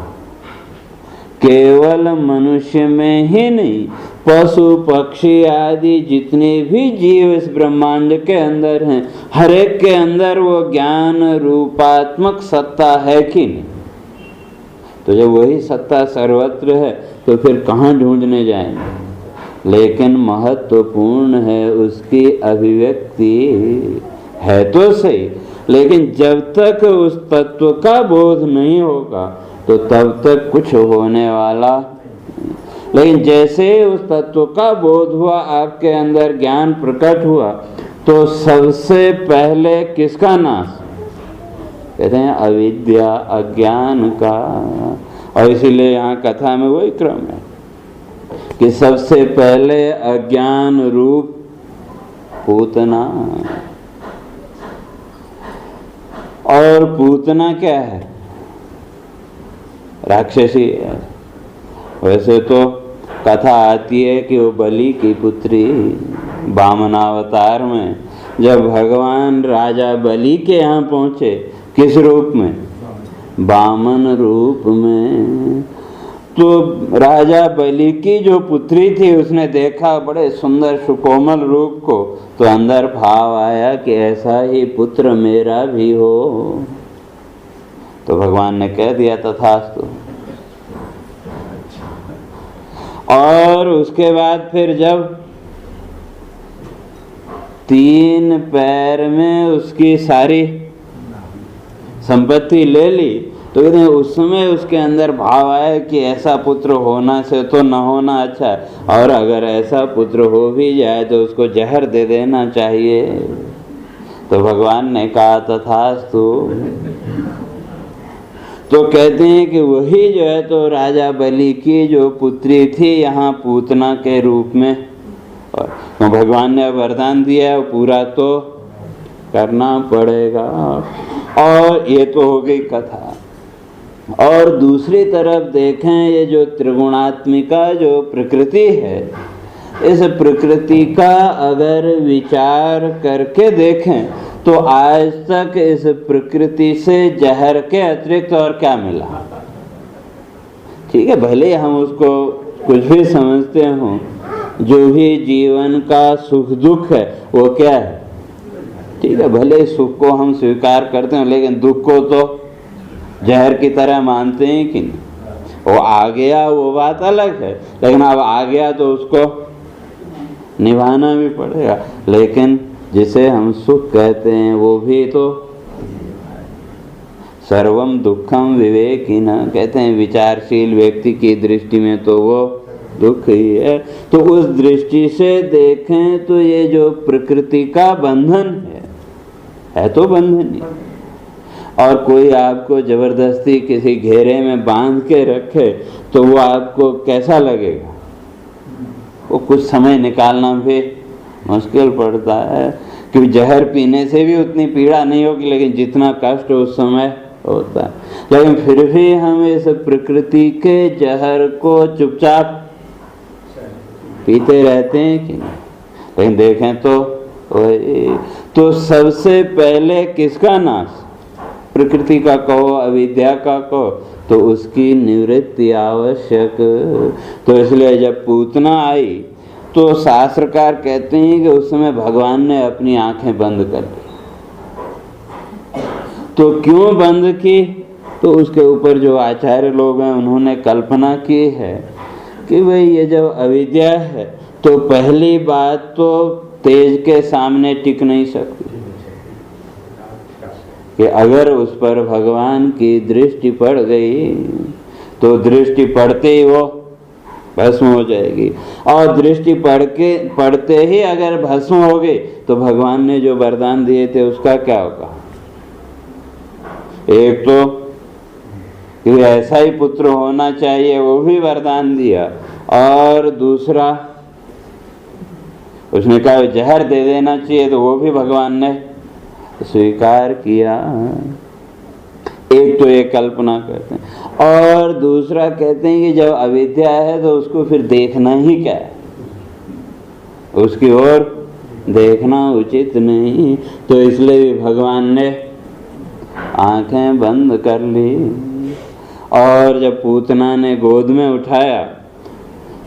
केवल मनुष्य में ही नहीं, पशु पक्षी आदि जितने भी जीव इस ब्रह्मांड के अंदर हैं, हर एक के अंदर वो ज्ञान रूपात्मक सत्ता है कि नहीं? तो जब वही सत्ता सर्वत्र है तो फिर कहाँ ढूंढने जाएंगे? लेकिन महत्वपूर्ण है उसकी अभिव्यक्ति है तो सही, लेकिन जब तक उस तत्व का बोध नहीं होगा तो तब तक कुछ होने वाला। लेकिन जैसे उस तत्व का बोध हुआ, आपके अंदर ज्ञान प्रकट हुआ, तो सबसे पहले किसका नाश? कहते हैं अविद्या, अज्ञान का। और इसीलिए यहाँ कथा में वही क्रम है कि सबसे पहले अज्ञान रूप पूतना। और पूतना क्या है? राक्षसी है। वैसे तो कथा आती है कि वो बलि की पुत्री वामनावतार में जब भगवान राजा बलि के यहाँ पहुँचे, किस रूप में? वामन रूप में। तो राजा बलि की जो पुत्री थी उसने देखा बड़े सुंदर सुकोमल रूप को, तो अंदर भाव आया कि ऐसा ही पुत्र मेरा भी हो। तो भगवान ने कह दिया तथास्तु। और उसके बाद फिर जब 3 पैर में उसकी सारी संपत्ति ले ली, तो कहते हैं उस समय उसके अंदर भाव आया कि ऐसा पुत्र होना से तो न होना अच्छा है, और अगर ऐसा पुत्र हो भी जाए तो उसको जहर दे देना चाहिए। तो भगवान ने कहा तथास्तु। तो कहते हैं कि वही जो है तो राजा बलि की जो पुत्री थी यहाँ पूतना के रूप में, और तो भगवान ने वरदान दिया है, पूरा तो करना पड़ेगा। और ये तो हो गई कथा। और दूसरी तरफ देखें, ये जो त्रिगुणात्मिका जो प्रकृति है, इस प्रकृति का अगर विचार करके देखें तो आज तक इस प्रकृति से जहर के अतिरिक्त और क्या मिला? ठीक है, भले हम उसको कुछ भी समझते हों, जो भी जीवन का सुख दुख है वो क्या है? ठीक है, भले सुख को हम स्वीकार करते हैं, लेकिन दुख को तो जहर की तरह मानते हैं कि नहीं? वो आ गया वो बात अलग है, लेकिन अब आ गया तो उसको निभाना भी पड़ेगा। लेकिन जिसे हम सुख कहते हैं वो भी तो सर्वम दुखम विवेकिना, कहते हैं विचारशील व्यक्ति की दृष्टि में तो वो दुख ही है। तो उस दृष्टि से देखें तो ये जो प्रकृति का बंधन है तो बंधन ही। और कोई आपको जबरदस्ती किसी घेरे में बांध के रखे तो वो आपको कैसा लगेगा? वो कुछ समय निकालना भी मुश्किल पड़ता है, क्योंकि जहर पीने से भी उतनी पीड़ा नहीं होगी, लेकिन जितना कष्ट उस समय होता है। लेकिन फिर भी हम इस प्रकृति के जहर को चुपचाप पीते रहते हैं कि नहीं? लेकिन देखें तो वही तो सबसे पहले किसका नाश? प्रकृति का कहो, अविद्या का कहो, तो उसकी निवृत्ति आवश्यक। तो इसलिए जब पूतना आई तो शास्त्रकार कहते हैं कि उस समय भगवान ने अपनी आंखें बंद कर दी। तो क्यों बंद की? तो उसके ऊपर जो आचार्य लोग हैं उन्होंने कल्पना की है कि भाई ये जब अविद्या है तो पहली बात तो तेज के सामने टिक नहीं सकती, कि अगर उस पर भगवान की दृष्टि पड़ गई तो दृष्टि पड़ते ही वो भस्म हो जाएगी। और दृष्टि पड़ते ही अगर भस्म हो गई तो भगवान ने जो वरदान दिए थे उसका क्या होगा? एक तो कि ऐसा ही पुत्र होना चाहिए, वो भी वरदान दिया, और दूसरा उसने कहा जहर दे देना चाहिए, तो वो भी भगवान ने स्वीकार किया। एक तो ये कल्पना करते हैं, और दूसरा कहते हैं कि जब अविद्या है तो उसको फिर देखना ही क्या है? उसकी ओर देखना उचित नहीं। तो इसलिए भी भगवान ने आंखें बंद कर ली। और जब पूतना ने गोद में उठाया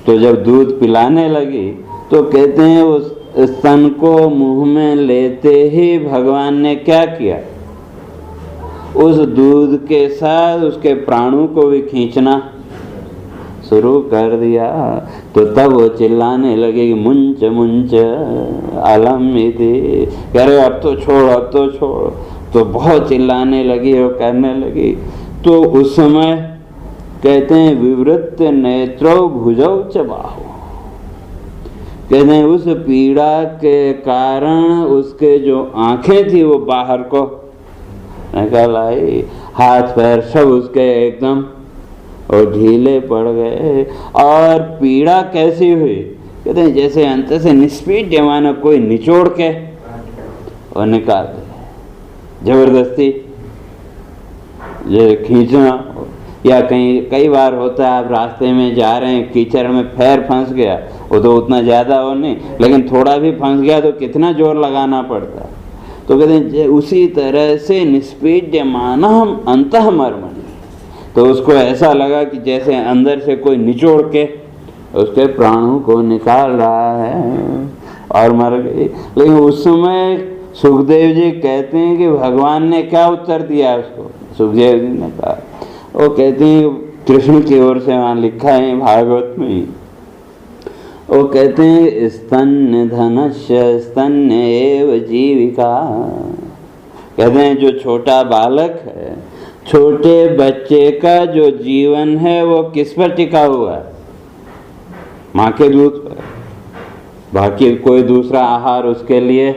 तो जब दूध पिलाने लगी तो कहते हैं उस स्तन को मुंह में लेते ही भगवान ने क्या किया? उस दूध के साथ उसके प्राणों को भी खींचना शुरू कर दिया। तो तब वो चिल्लाने लगे कि मुंच मुंच अलम इति, कह रहे अब तो छोड़, अब तो छोड़। तो बहुत चिल्लाने लगी और करने लगी। तो उस समय कहते हैं विवृत नेत्रो भुजौ च बाहु, कहते हैं उस पीड़ा के कारण उसके जो आंखें थी वो बाहर को निकल आई, हाथ पैर सब उसके एकदम और ढीले पड़ गए। और पीड़ा कैसी हुई? कहते हैं जैसे अंत से निष्पीड्य मानो कोई निचोड़ के और निकाल दे, जबरदस्ती ये खींचना। या कई बार होता है आप रास्ते में जा रहे हैं, कीचड़ में पैर फंस गया, वो तो उतना ज़्यादा हो नहीं, लेकिन थोड़ा भी फंस गया तो कितना जोर लगाना पड़ता है। तो कहते हैं उसी तरह से निष्पीड्य मानम अंतः मर्मणि, तो उसको ऐसा लगा कि जैसे अंदर से कोई निचोड़ के उसके प्राणों को निकाल रहा है, और मर गई। लेकिन उस समय सुखदेव जी कहते हैं कि भगवान ने क्या उत्तर दिया उसको? सुखदेव जी ने कहा, वो कहते हैं कृष्ण की ओर से वहाँ लिखा है भागवत में, वो कहते हैं स्तन्य धनस्य स्तन्य एव जीविका, कहते हैं जो छोटा बालक है, छोटे बच्चे का जो जीवन है वो किस पर टिका हुआ है? माँ के दूध पर। बाकी कोई दूसरा आहार उसके लिए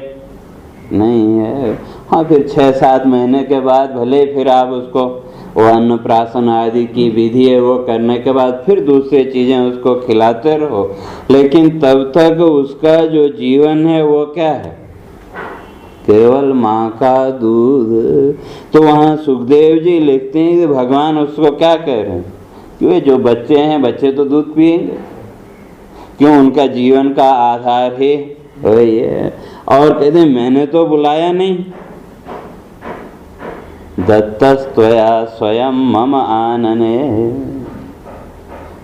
नहीं है। हाँ, फिर 6-7 महीने के बाद भले फिर आप उसको वो अन्नप्राशन आदि की विधि है, वो करने के बाद फिर दूसरी चीजें उसको खिलाते रहो, लेकिन तब तक उसका जो जीवन है वो क्या है, केवल माँ का दूध। तो वहाँ सुखदेव जी लिखते हैं कि भगवान उसको क्या कह रहे हैं, क्यों जो बच्चे हैं, बच्चे तो दूध पिएंगे, क्यों उनका जीवन का आधार ही वही है। और कहते हैं मैंने तो बुलाया नहीं, दत्तस्त्वया स्वयं मम आनने,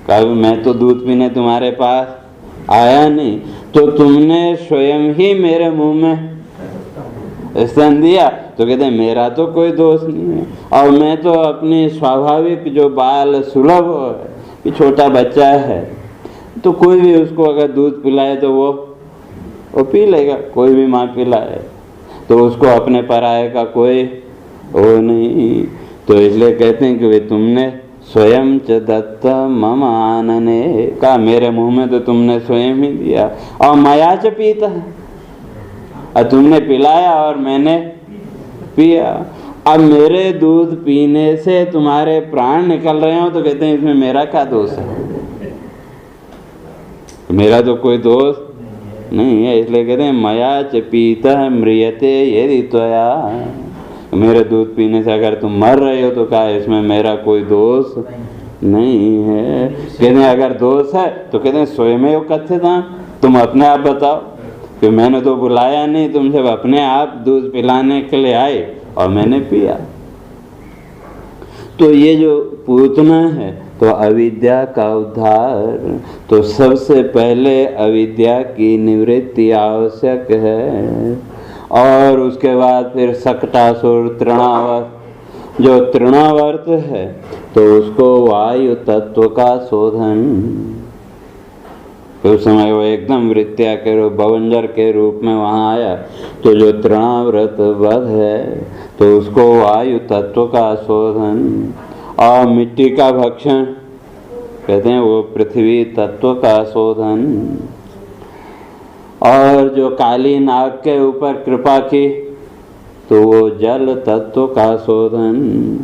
कभी मैं तो दूध पीने तुम्हारे पास आया नहीं, तो तुमने स्वयं ही मेरे मुंह में स्तन दिया। तो कहते हैं मेरा तो कोई दोष नहीं है, और मैं तो अपनी स्वाभाविक जो बाल सुलभ कि छोटा बच्चा है, तो कोई भी उसको अगर दूध पिलाए तो वो पी लेगा, कोई भी माँ पिलाए तो उसको अपने पराये का कोई वो नहीं। तो इसलिए कहते हैं कि वे तुमने स्वयं च दत्त मम आनने, का मेरे मुंह में तो तुमने स्वयं ही दिया, और मया च पीता, और तुमने पिलाया और मैंने पिया। अब मेरे दूध पीने से तुम्हारे प्राण निकल रहे हो, तो कहते हैं इसमें मेरा क्या दोष है, मेरा तो कोई दोष नहीं है। इसलिए कहते हैं मया च पीतः म्रियते यदि त्वया, मेरे दूध पीने से अगर तुम मर रहे हो तो क्या इसमें मेरा कोई दोष नहीं है। कहते हैं अगर दोष है तो कहते हैं स्वयमेव कथ्यताम्, तुम अपने आप बताओ कि मैंने तो बुलाया नहीं, तुम सब अपने आप दूध पिलाने के लिए आए और मैंने पिया। तो ये जो पूतना है तो अविद्या का उद्धार, तो सबसे पहले अविद्या की निवृत्ति आवश्यक है, और उसके बाद फिर सकटासुर तृणावर्त, जो तृणावर्त है तो उसको वायु तत्व का शोधन, उस समय वो एकदम वृत्तिया के रूप बवंजर के रूप में वहाँ आया, तो जो तृणाव्रत वध है तो उसको वायु तत्व का शोधन, और मिट्टी का भक्षण कहते हैं वो पृथ्वी तत्व का शोधन, और जो काली नाग के ऊपर कृपा की तो वो जल तत्व का शोधन,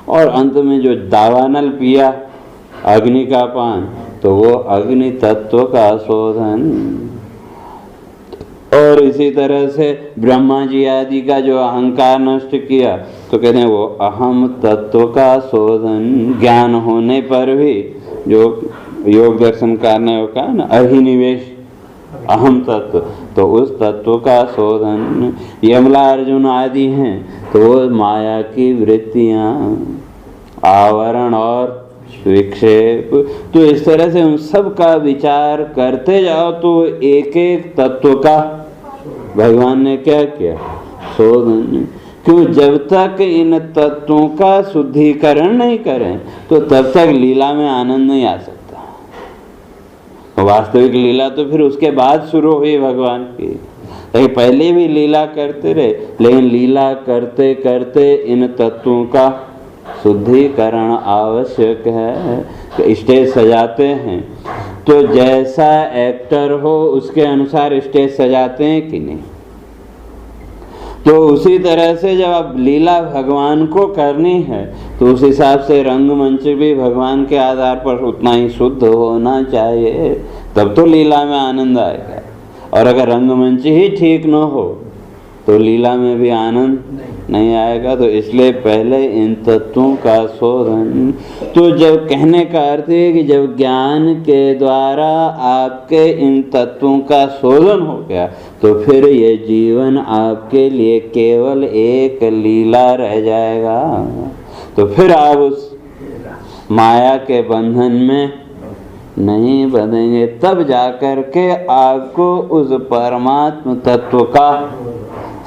और अंत में जो दावानल पिया अग्नि का पान तो वो अग्नि तत्व का शोधन। और इसी तरह से ब्रह्मा जी आदि का जो अहंकार नष्ट किया तो कहते हैं वो अहम तत्व का शोधन। ज्ञान होने पर भी जो योग दर्शन करने को कहा ना अभिनिवेश अहम तत्व, तो उस तत्व का शोधन। यमला अर्जुन आदि हैं तो वो माया की वृत्तियाँ, आवरण और विक्षेप, तो इस तरह से उन सब का विचार करते जाओ तो एक एक तत्व का भगवान ने क्या किया, शोधन। क्यों, जब तक इन तत्वों का शुद्धिकरण नहीं करें तो तब तक लीला में आनंद नहीं आ सकता। वास्तविक लीला तो फिर उसके बाद शुरू हुई भगवान की, लेकिन पहले भी लीला करते रहे, लेकिन लीला करते करते इन तत्वों का शुद्धिकरण आवश्यक है। स्टेज सजाते हैं तो जैसा एक्टर हो उसके अनुसार स्टेज सजाते हैं कि नहीं, तो उसी तरह से जब आप लीला भगवान को करनी है तो उस हिसाब से रंगमंच भी भगवान के आधार पर उतना ही शुद्ध होना चाहिए, तब तो लीला में आनंद आएगा। और अगर रंगमंच ही ठीक न हो तो लीला में भी आनंद नहीं आएगा। तो इसलिए पहले इन तत्वों का शोधन। तो जब कहने का अर्थ है कि जब ज्ञान के द्वारा आपके इन तत्वों का शोधन हो गया तो फिर ये जीवन आपके लिए केवल एक लीला रह जाएगा। तो फिर आप उस माया के बंधन में नहीं बंधेंगे, तब जाकर के आपको उस परमात्म तत्व का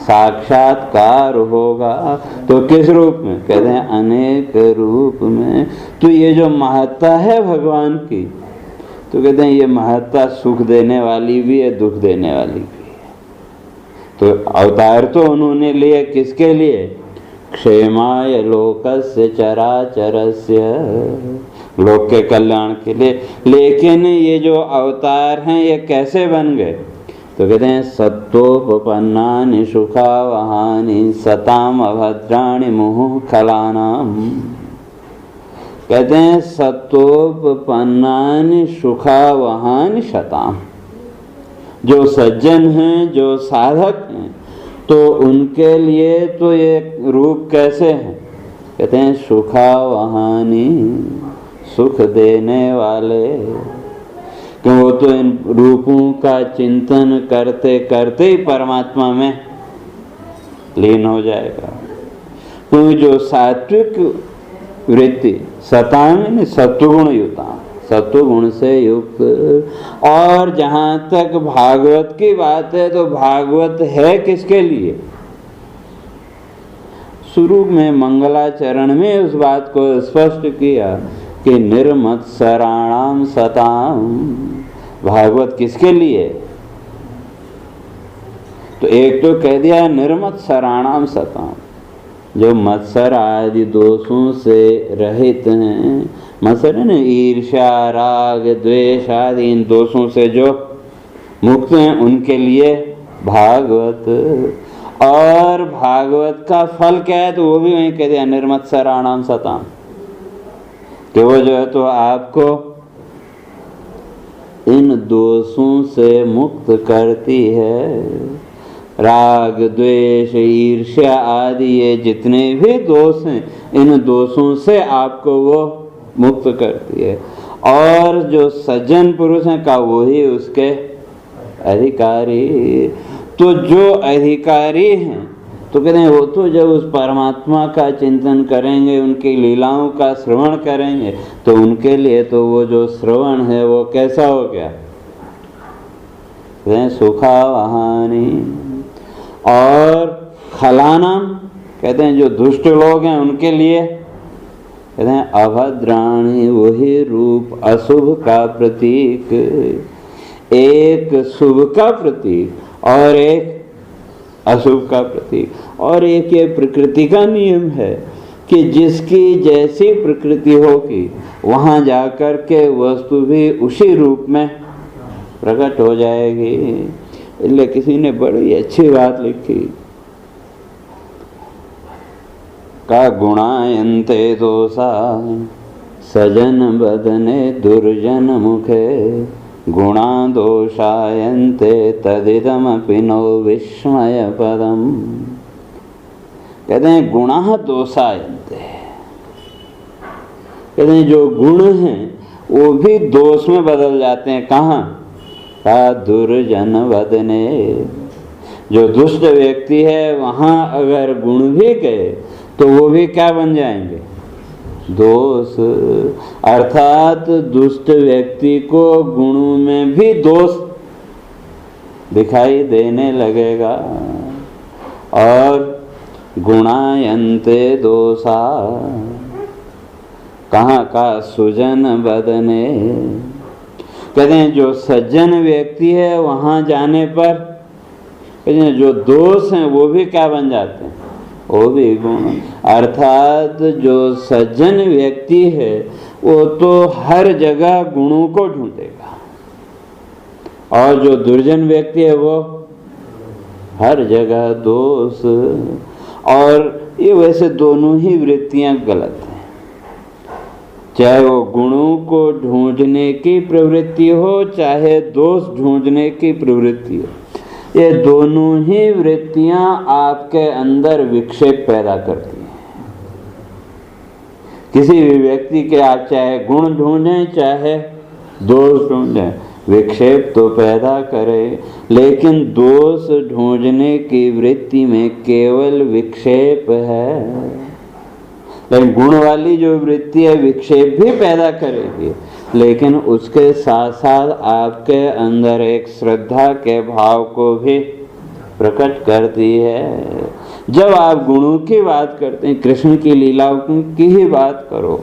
साक्षात्कार होगा। तो किस रूप में, कहते हैं अनेक रूप में। तो ये जो महत्ता है भगवान की, तो कहते हैं ये महत्ता सुख देने वाली भी है, दुख देने वाली भी है। तो अवतार तो उन्होंने लिए किसके लिए, क्षेमाय लोकस्य चराचरस्य, लोक के कल्याण के लिए। लेकिन ये जो अवतार हैं ये कैसे बन गए, तो कहते हैं सत्वोपन्नानि सुखावहानि सताम अभद्राणि मुहुः खलानाम। कहते हैं सत्वोपन्नानि सुखावहानि शताम। जो सज्जन हैं, जो साधक हैं, तो उनके लिए तो ये रूप कैसे हैं? कहते हैं सुखावहानि, सुख देने वाले। क्यों? वो तो इन रूपों का चिंतन करते करते ही परमात्मा में लीन हो जाएगा। क्योंकि जो सात्विक वृत्ति, सताम सत्वगुण युक्ता, सत्वगुण से युक्त, और जहाँ तक भागवत की बात है तो भागवत है किसके लिए? शुरू में मंगलाचरण में उस बात को स्पष्ट किया कि निर्मत्सराणाम सताम। भागवत किसके लिए? तो एक तो कह दिया निर्मत्सराणाम सताम, जो मत्सर आदि दोषों से रहित हैं। मत्सर है ना, ईर्ष्या, राग, द्वेष आदि इन दोषों से जो मुक्त हैं, उनके लिए भागवत। और भागवत का फल क्या है? तो वो भी वहीं कह दिया निर्मत्सराणाम सताम, कि वो जो है तो आपको इन दोषों से मुक्त करती है। राग, द्वेष, ईर्ष्या आदि ये जितने भी दोष हैं, इन दोषों से आपको वो मुक्त करती है। और जो सज्जन पुरुष हैं का वही उसके अधिकारी। तो जो अधिकारी हैं तो कहते हैं वो तो जब उस परमात्मा का चिंतन करेंगे, उनकी लीलाओं का श्रवण करेंगे, तो उनके लिए तो वो जो श्रवण है वो कैसा हो गया? सुखावहानि। और खलाना कहते हैं जो दुष्ट लोग हैं उनके लिए कहते हैं अभद्राणि, वही रूप अशुभ का प्रतीक। एक शुभ का प्रतीक और एक अशुभ का प्रतीक। और एक ये प्रकृति का नियम है कि जिसकी जैसी प्रकृति होगी वहाँ जाकर के वस्तु भी उसी रूप में प्रकट हो जाएगी। इसलिए किसी ने बड़ी अच्छी बात लिखी, का गुणायन्ते दोषा सजन बदने दुर्जन मुखे, गुणा दोषायन्ते तदिदमपि नो विस्मय पदम। कहते हैं गुणा दोषायन्ते, कहते हैं जो गुण हैं वो भी दोष में बदल जाते हैं। कहाँ? का दुर्जन वदने, जो दुष्ट व्यक्ति है वहाँ अगर गुण भी गए तो वो भी क्या बन जाएंगे? दोष। अर्थात दुष्ट व्यक्ति को गुणों में भी दोष दिखाई देने लगेगा। और गुणायन्ते दोषा, कहाँ का? सुजन बदने। कहते हैं जो सज्जन व्यक्ति है वहाँ जाने पर कहते हैं जो दोष हैं वो भी क्या बन जाते हैं? वो भी गुण। अर्थात जो सज्जन व्यक्ति है वो तो हर जगह गुणों को ढूंढेगा, और जो दुर्जन व्यक्ति है वो हर जगह दोष। और ये वैसे दोनों ही वृत्तियां गलत हैं, चाहे वो गुणों को ढूंढने की प्रवृत्ति हो चाहे दोष ढूंढने की प्रवृत्ति हो। ये दोनों ही वृत्तियां आपके अंदर विक्षेप पैदा करती हैं। किसी भी व्यक्ति के आप चाहे गुण ढूंढें चाहे दोष ढूंढें, विक्षेप तो पैदा करे। लेकिन दोष ढूंढने की वृत्ति में केवल विक्षेप है, लेकिन गुण वाली जो वृत्ति है विक्षेप भी पैदा करेगी, लेकिन उसके साथ साथ आपके अंदर एक श्रद्धा के भाव को भी प्रकट करती है। जब आप गुणों की बात करते हैं, कृष्ण की लीलाओं की ही बात करो,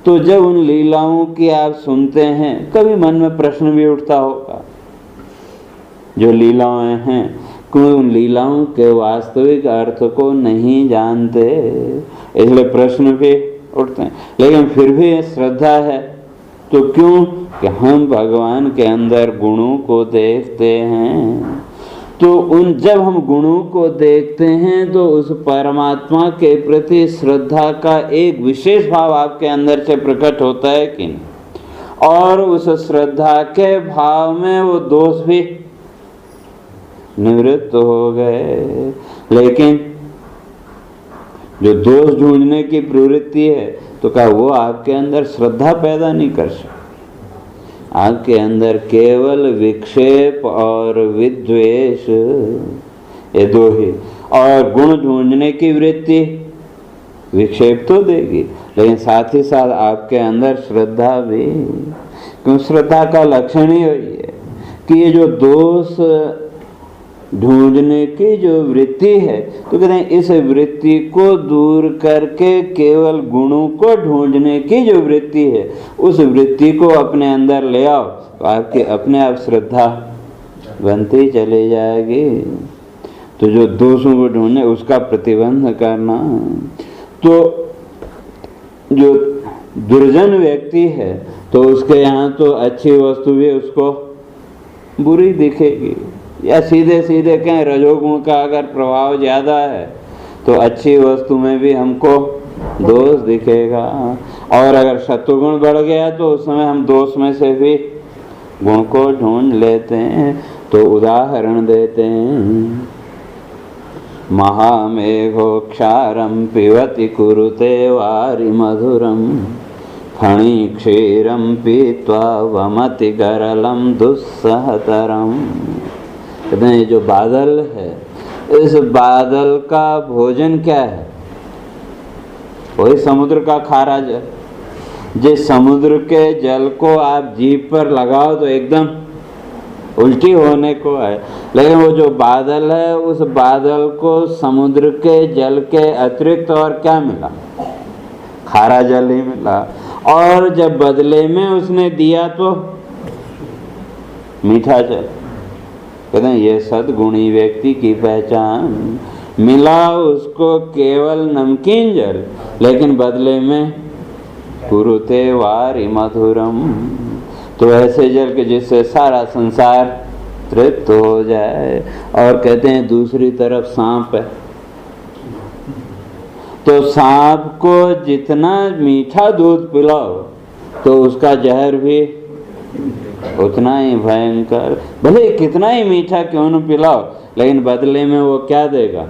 तो जब उन लीलाओं की आप सुनते हैं कभी मन में प्रश्न भी उठता होगा। जो लीलाएं हैं कोई उन लीलाओं के वास्तविक अर्थ को नहीं जानते, इसलिए प्रश्न भी उठते हैं। लेकिन फिर भी श्रद्धा है, तो क्यों? कि हम भगवान के अंदर गुणों को देखते हैं। तो तो जब हम गुणों को देखते हैं तो उस परमात्मा के प्रति श्रद्धा का एक विशेष भाव आपके अंदर से प्रकट होता है कि नहीं? और उस श्रद्धा के भाव में वो दोष भी निवृत्त हो गए। लेकिन जो दोष ढूंढने की प्रवृत्ति है तो क्या वो आपके अंदर श्रद्धा पैदा नहीं कर सकती? आपके अंदर केवल विक्षेप और विद्वेष, ये दो ही। और गुण ढूंढने की वृत्ति विक्षेप तो देगी, लेकिन साथ ही साथ आपके अंदर श्रद्धा भी। क्यों? श्रद्धा का लक्षण ही वही है कि ये जो दोष ढूंढने की जो वृत्ति है, तो कहते हैं इस वृत्ति को दूर करके केवल गुणों को ढूंढने की जो वृत्ति है, उस वृत्ति को अपने अंदर ले आओ तो आपके अपने आप श्रद्धा बनती चली जाएगी। तो जो दोषों को ढूंढने उसका प्रतिबंध करना। तो जो दुर्जन व्यक्ति है तो उसके यहाँ तो अच्छी वस्तु भी उसको बुरी दिखेगी, या सीधे सीधे कहें रजोगुण का अगर प्रभाव ज़्यादा है तो अच्छी वस्तु में भी हमको दोष दिखेगा। और अगर शत्रुगुण बढ़ गया तो उस समय हम दोष में से भी गुण को ढूंढ लेते हैं। तो उदाहरण देते हैं, महामेघोक्षारं पिबति कुरुते वारि मधुरं, फणी क्षीरं पीत्वा वमति गरलं दुस्सहतरं। कहते हैं ये जो बादल है, इस बादल का भोजन क्या है? वही समुद्र का खारा जल। जिस समुद्र के जल को आप जीभ पर लगाओ तो एकदम उल्टी होने को है, लेकिन वो जो बादल है उस बादल को समुद्र के जल के अतिरिक्त और क्या मिला? खारा जल ही मिला। और जब बदले में उसने दिया तो मीठा जल। कहते हैं ये सद्गुणी व्यक्ति की पहचान। मिला उसको केवल नमकीन जल, लेकिन बदले में कुरुते वारि मधुरम। तो ऐसे जल के जिससे सारा संसार तृप्त हो जाए। और कहते हैं दूसरी तरफ सांप है, तो सांप को जितना मीठा दूध पिलाओ तो उसका जहर भी उतना ही भयंकर। भले कितना ही मीठा क्यों न पिलाओ, लेकिन बदले में वो क्या देगा?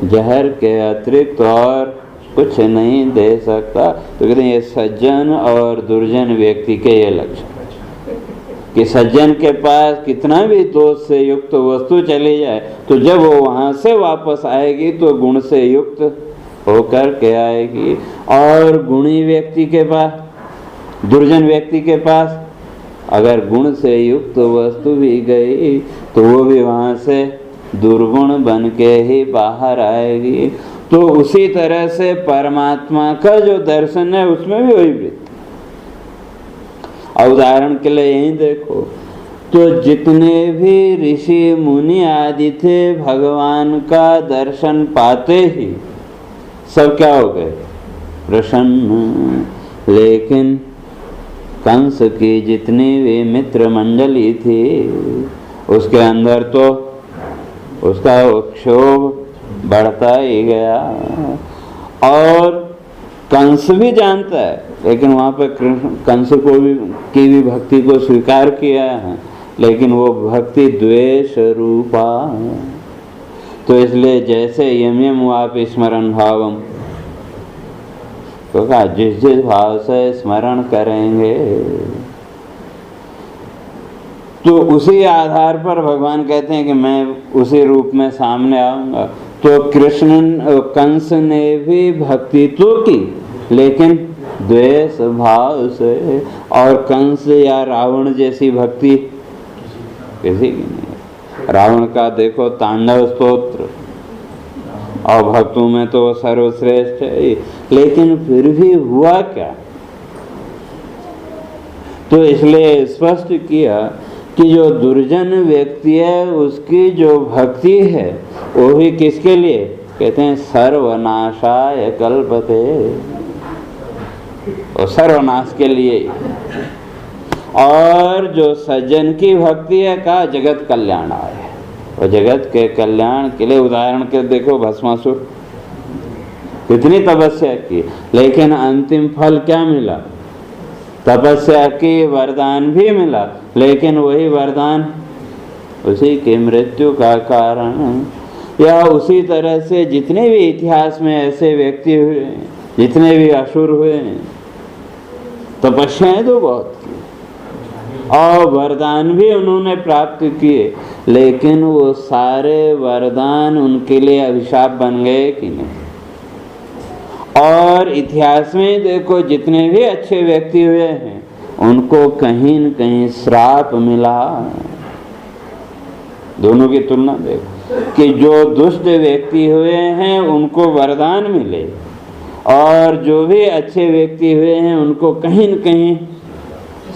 जहर के अतिरिक्त और कुछ नहीं दे सकता। तो कहते हैं ये सज्जन और दुर्जन व्यक्ति के ये लक्षण कि सज्जन के पास कितना भी दोष से युक्त वस्तु चली जाए तो जब वो वहाँ से वापस आएगी तो गुण से युक्त होकर के आएगी। और गुणी व्यक्ति के पास, दुर्जन व्यक्ति के पास अगर गुण से युक्त वस्तु भी गई तो वो भी वहाँ से दुर्गुण बन के ही बाहर आएगी। तो उसी तरह से परमात्मा का जो दर्शन है उसमें भी वही वृत्ति। उदाहरण के लिए यही देखो, तो जितने भी ऋषि मुनि आदि थे भगवान का दर्शन पाते ही सब क्या हो गए? प्रसन्न। लेकिन कंस की जितनी भी मित्र मंडली थी उसके अंदर तो उसका क्षोभ बढ़ता ही गया। और कंस भी जानता है, लेकिन वहाँ पे कंस को भी की भी भक्ति को स्वीकार किया है, लेकिन वो भक्ति द्वेष रूपा। तो इसलिए जैसे यम यम आप स्मरण भावम, तो कहा जिस जिस भाव से स्मरण करेंगे तो उसी आधार पर भगवान कहते हैं कि मैं उसी रूप में सामने आऊंगा। तो कंस ने भी भक्ति तो की, लेकिन द्वेष भाव से। और कंस या रावण जैसी भक्ति किसी की नहीं। रावण का देखो तांडव स्तोत्र, और भक्तों में तो सर्वश्रेष्ठ है, लेकिन फिर भी हुआ क्या? तो इसलिए स्पष्ट किया कि जो दुर्जन व्यक्ति है उसकी जो भक्ति है वो भी किसके लिए? कहते हैं सर्वनाशाय कल्पते, और सर्वनाश के लिए। और जो सज्जन की भक्ति है कहा जगत कल्याणाय, और जगत के कल्याण के लिए, उदाहरण के देखो भस्मासुर कितनी तपस्या की, लेकिन अंतिम फल क्या मिला? तपस्या की, वरदान भी मिला, लेकिन वही वरदान उसी की मृत्यु का कारण। या उसी तरह से जितने भी इतिहास में ऐसे व्यक्ति हुए, जितने भी असुर हुए, तपस्याएं तो बहुत की और वरदान भी उन्होंने प्राप्त किए, लेकिन वो सारे वरदान उनके लिए अभिशाप बन गए कि नहीं? और इतिहास में देखो जितने भी अच्छे व्यक्ति हुए हैं उनको कहीं न कहीं श्राप मिला। दोनों की तुलना देखो कि जो दुष्ट व्यक्ति हुए हैं उनको वरदान मिले और जो भी अच्छे व्यक्ति हुए हैं उनको कहीं न कहीं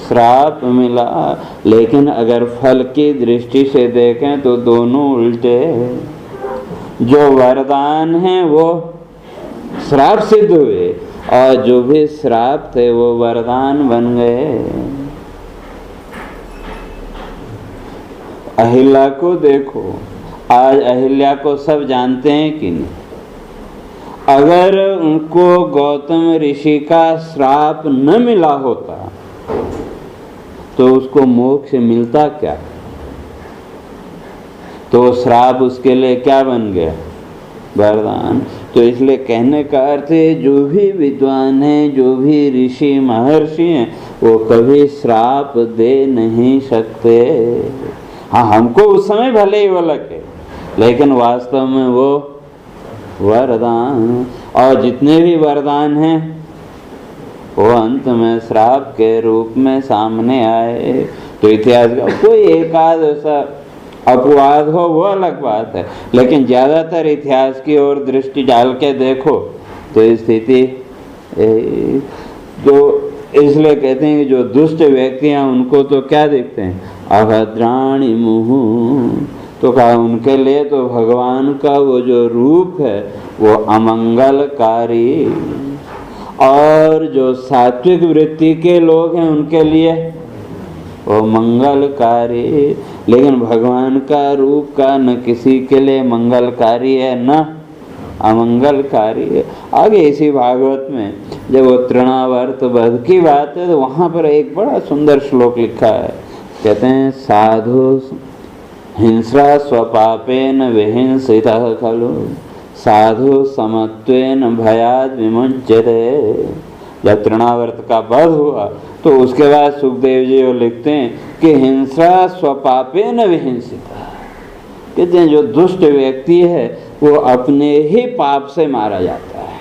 श्राप मिला। लेकिन अगर फल की दृष्टि से देखें तो दोनों उल्टे हैं। जो वरदान हैं वो श्राप सिद्ध हुए और जो भी श्राप थे वो वरदान बन गए। अहिल्या को देखो, आज अहिल्या को सब जानते हैं कि नहीं? अगर उनको गौतम ऋषि का श्राप न मिला होता तो उसको मोक्ष मिलता क्या? तो श्राप उसके लिए क्या बन गया? वरदान। तो इसलिए कहने का अर्थ है जो भी विद्वान हैं, जो भी ऋषि महर्षि हैं, वो कभी श्राप दे नहीं सकते। हाँ, हमको उस समय भले ही वो लगे, लेकिन वास्तव में वो वरदान, और जितने भी वरदान हैं वो अंत में श्राप के रूप में सामने आए। तो इतिहास का कोई एकाध ऐसा अपवाद हो वो अलग बात है, लेकिन ज़्यादातर इतिहास की ओर दृष्टि डाल के देखो तो स्थिति तो इसलिए कहते हैं कि जो दुष्ट व्यक्ति हैं उनको तो क्या देखते हैं? अभद्राणि मुहुः। तो कहा उनके लिए तो भगवान का वो जो रूप है वो अमंगलकारी, और जो सात्विक वृत्ति के लोग हैं उनके लिए वो मंगलकारी। लेकिन भगवान का रूप का न किसी के लिए मंगलकारी है न अमंगलकारी है। आगे इसी भागवत में जब वो तृणावर्त वध की बात है तो वहाँ पर एक बड़ा सुंदर श्लोक लिखा है। कहते हैं साधु हिंस्रा स्वपापेन विहिंसितः खलु साधु समत्वेन भयाद विमुच्यते। जब तृणावर्त का वध हुआ तो उसके बाद सुखदेव जी वो लिखते हैं कि हिंसा स्वपापेन विहिंसितः। कहते हैं जो दुष्ट व्यक्ति है वो अपने ही पाप से मारा जाता है,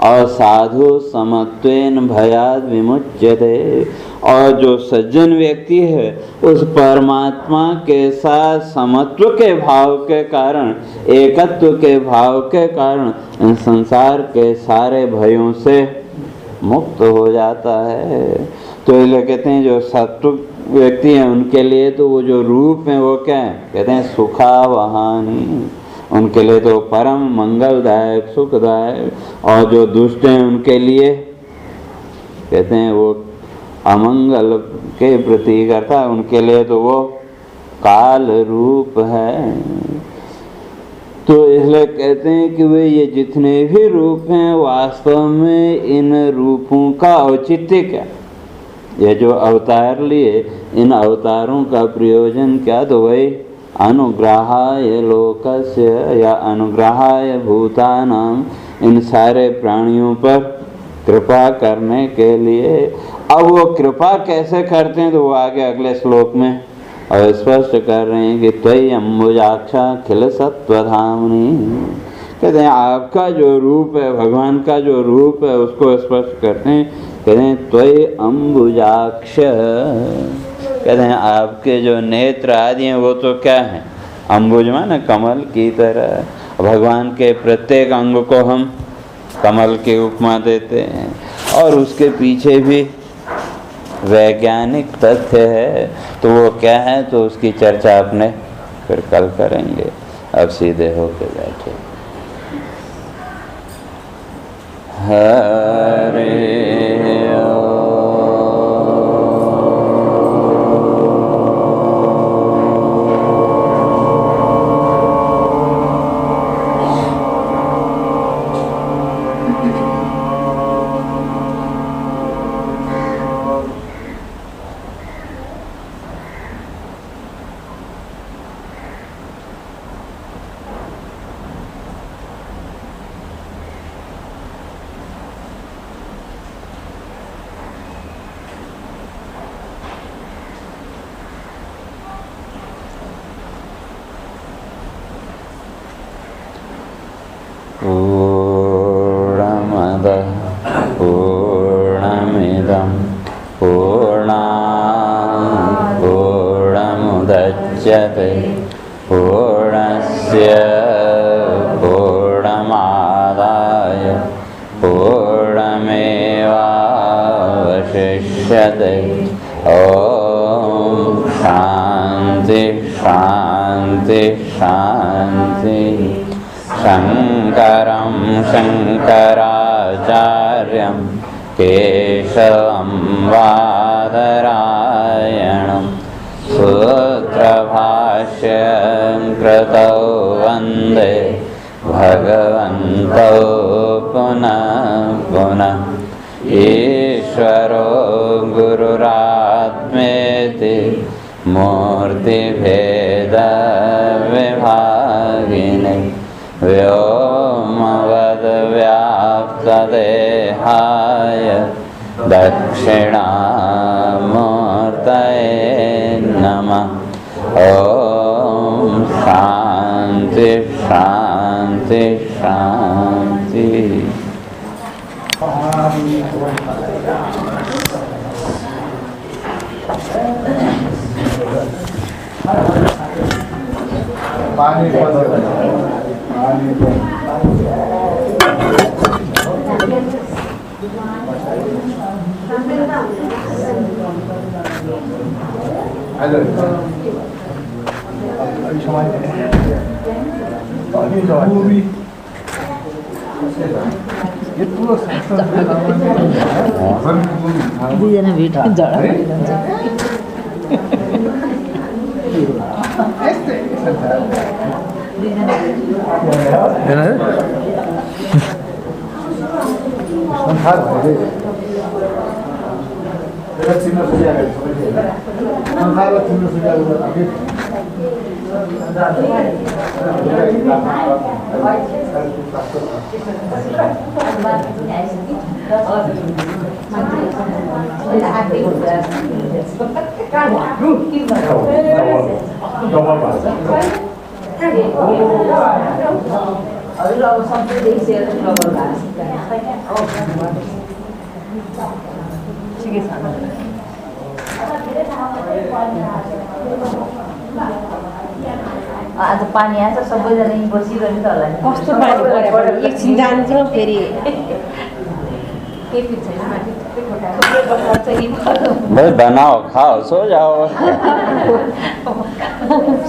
और साधु समत्वेन भयाद विमुच्यते। और जो सज्जन व्यक्ति है उस परमात्मा के साथ समत्व के भाव के कारण, एकत्व के भाव के कारण इन संसार के सारे भयों से मुक्त हो जाता है। तो ये कहते हैं जो सत्व व्यक्ति हैं उनके लिए तो वो जो रूप है वो क्या है? कहते हैं सुखावहानी। उनके लिए तो परम मंगलदायक सुखदायक। और जो दुष्ट हैं उनके लिए कहते हैं वो अमंगल के प्रतीक करता है, उनके लिए तो वो काल रूप है। तो इसलिए कहते हैं कि वे ये जितने भी रूप हैं वास्तव में इन रूपों का औचित्य क्या? ये जो अवतार लिए इन अवतारों का प्रयोजन क्या? तो वही अनुग्रहाय लोकस्य या अनुग्रहाय भूतानां, इन सारे प्राणियों पर कृपा करने के लिए। अब वो कृपा कैसे करते हैं तो वो आगे अगले श्लोक में और स्पष्ट कर रहे हैं कि त्वयि अम्बुजाक्षा खिल सत्वधामनि। कहते हैं आपका जो रूप है, भगवान का जो रूप है उसको स्पष्ट करते हैं। कहते हैं त्वयि अम्बुजाक्ष। कहते हैं आपके जो नेत्र आदि हैं वो तो क्या है? अम्बुज माने कमल की तरह। भगवान के प्रत्येक अंग को हम कमल की उपमा देते हैं, और उसके पीछे भी वैज्ञानिक तथ्य है। तो वो क्या है तो उसकी चर्चा अपने फिर कल करेंगे। अब सीधे होके बैठे। हरे पूर्णमदः पूर्णमिदं पूर्णात् पूर्णमुदच्यते पूर्णस्य पूर्णमादाय पूर्णमेवावशिष्यते। ॐ शान्ति शान्ति शान्ति। शङ्करं शङ्कराचार्यं केशवं बादरायणं सूत्रभाष्यं कृतौ वन्दे भगवन्तौ पुनः पुनः। ईश्वरो गुरुरात्मेति मूर्तिभेदविभागिने व्योमवद्व्याप्तदेहाय दक्षिणामूर्तये नमः। ॐ शान्ति शान्ति शान्ति। पानी दुईजना भेट झगडा परिरहन्छ। आज पानी आएछ सबैजना यहीँ बसिरहनु त होला नि। कस्तो पानी पऱ्यो एकछिन जान्छौँ फेरि केही छैन माथि थुप्रै बस्छ यहीँ। भाई बनाओ खाओ सो जाओ।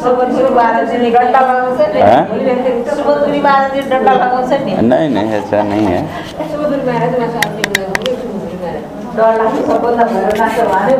सुबह 12 घंटा लगाउँछ नि। सुबह 12 डंडा लगाउँछ नि। नहीं नहीं ऐसा नहीं है। सुबह 12 डर लाग्छ सबैलाई भएर नाच्छ भने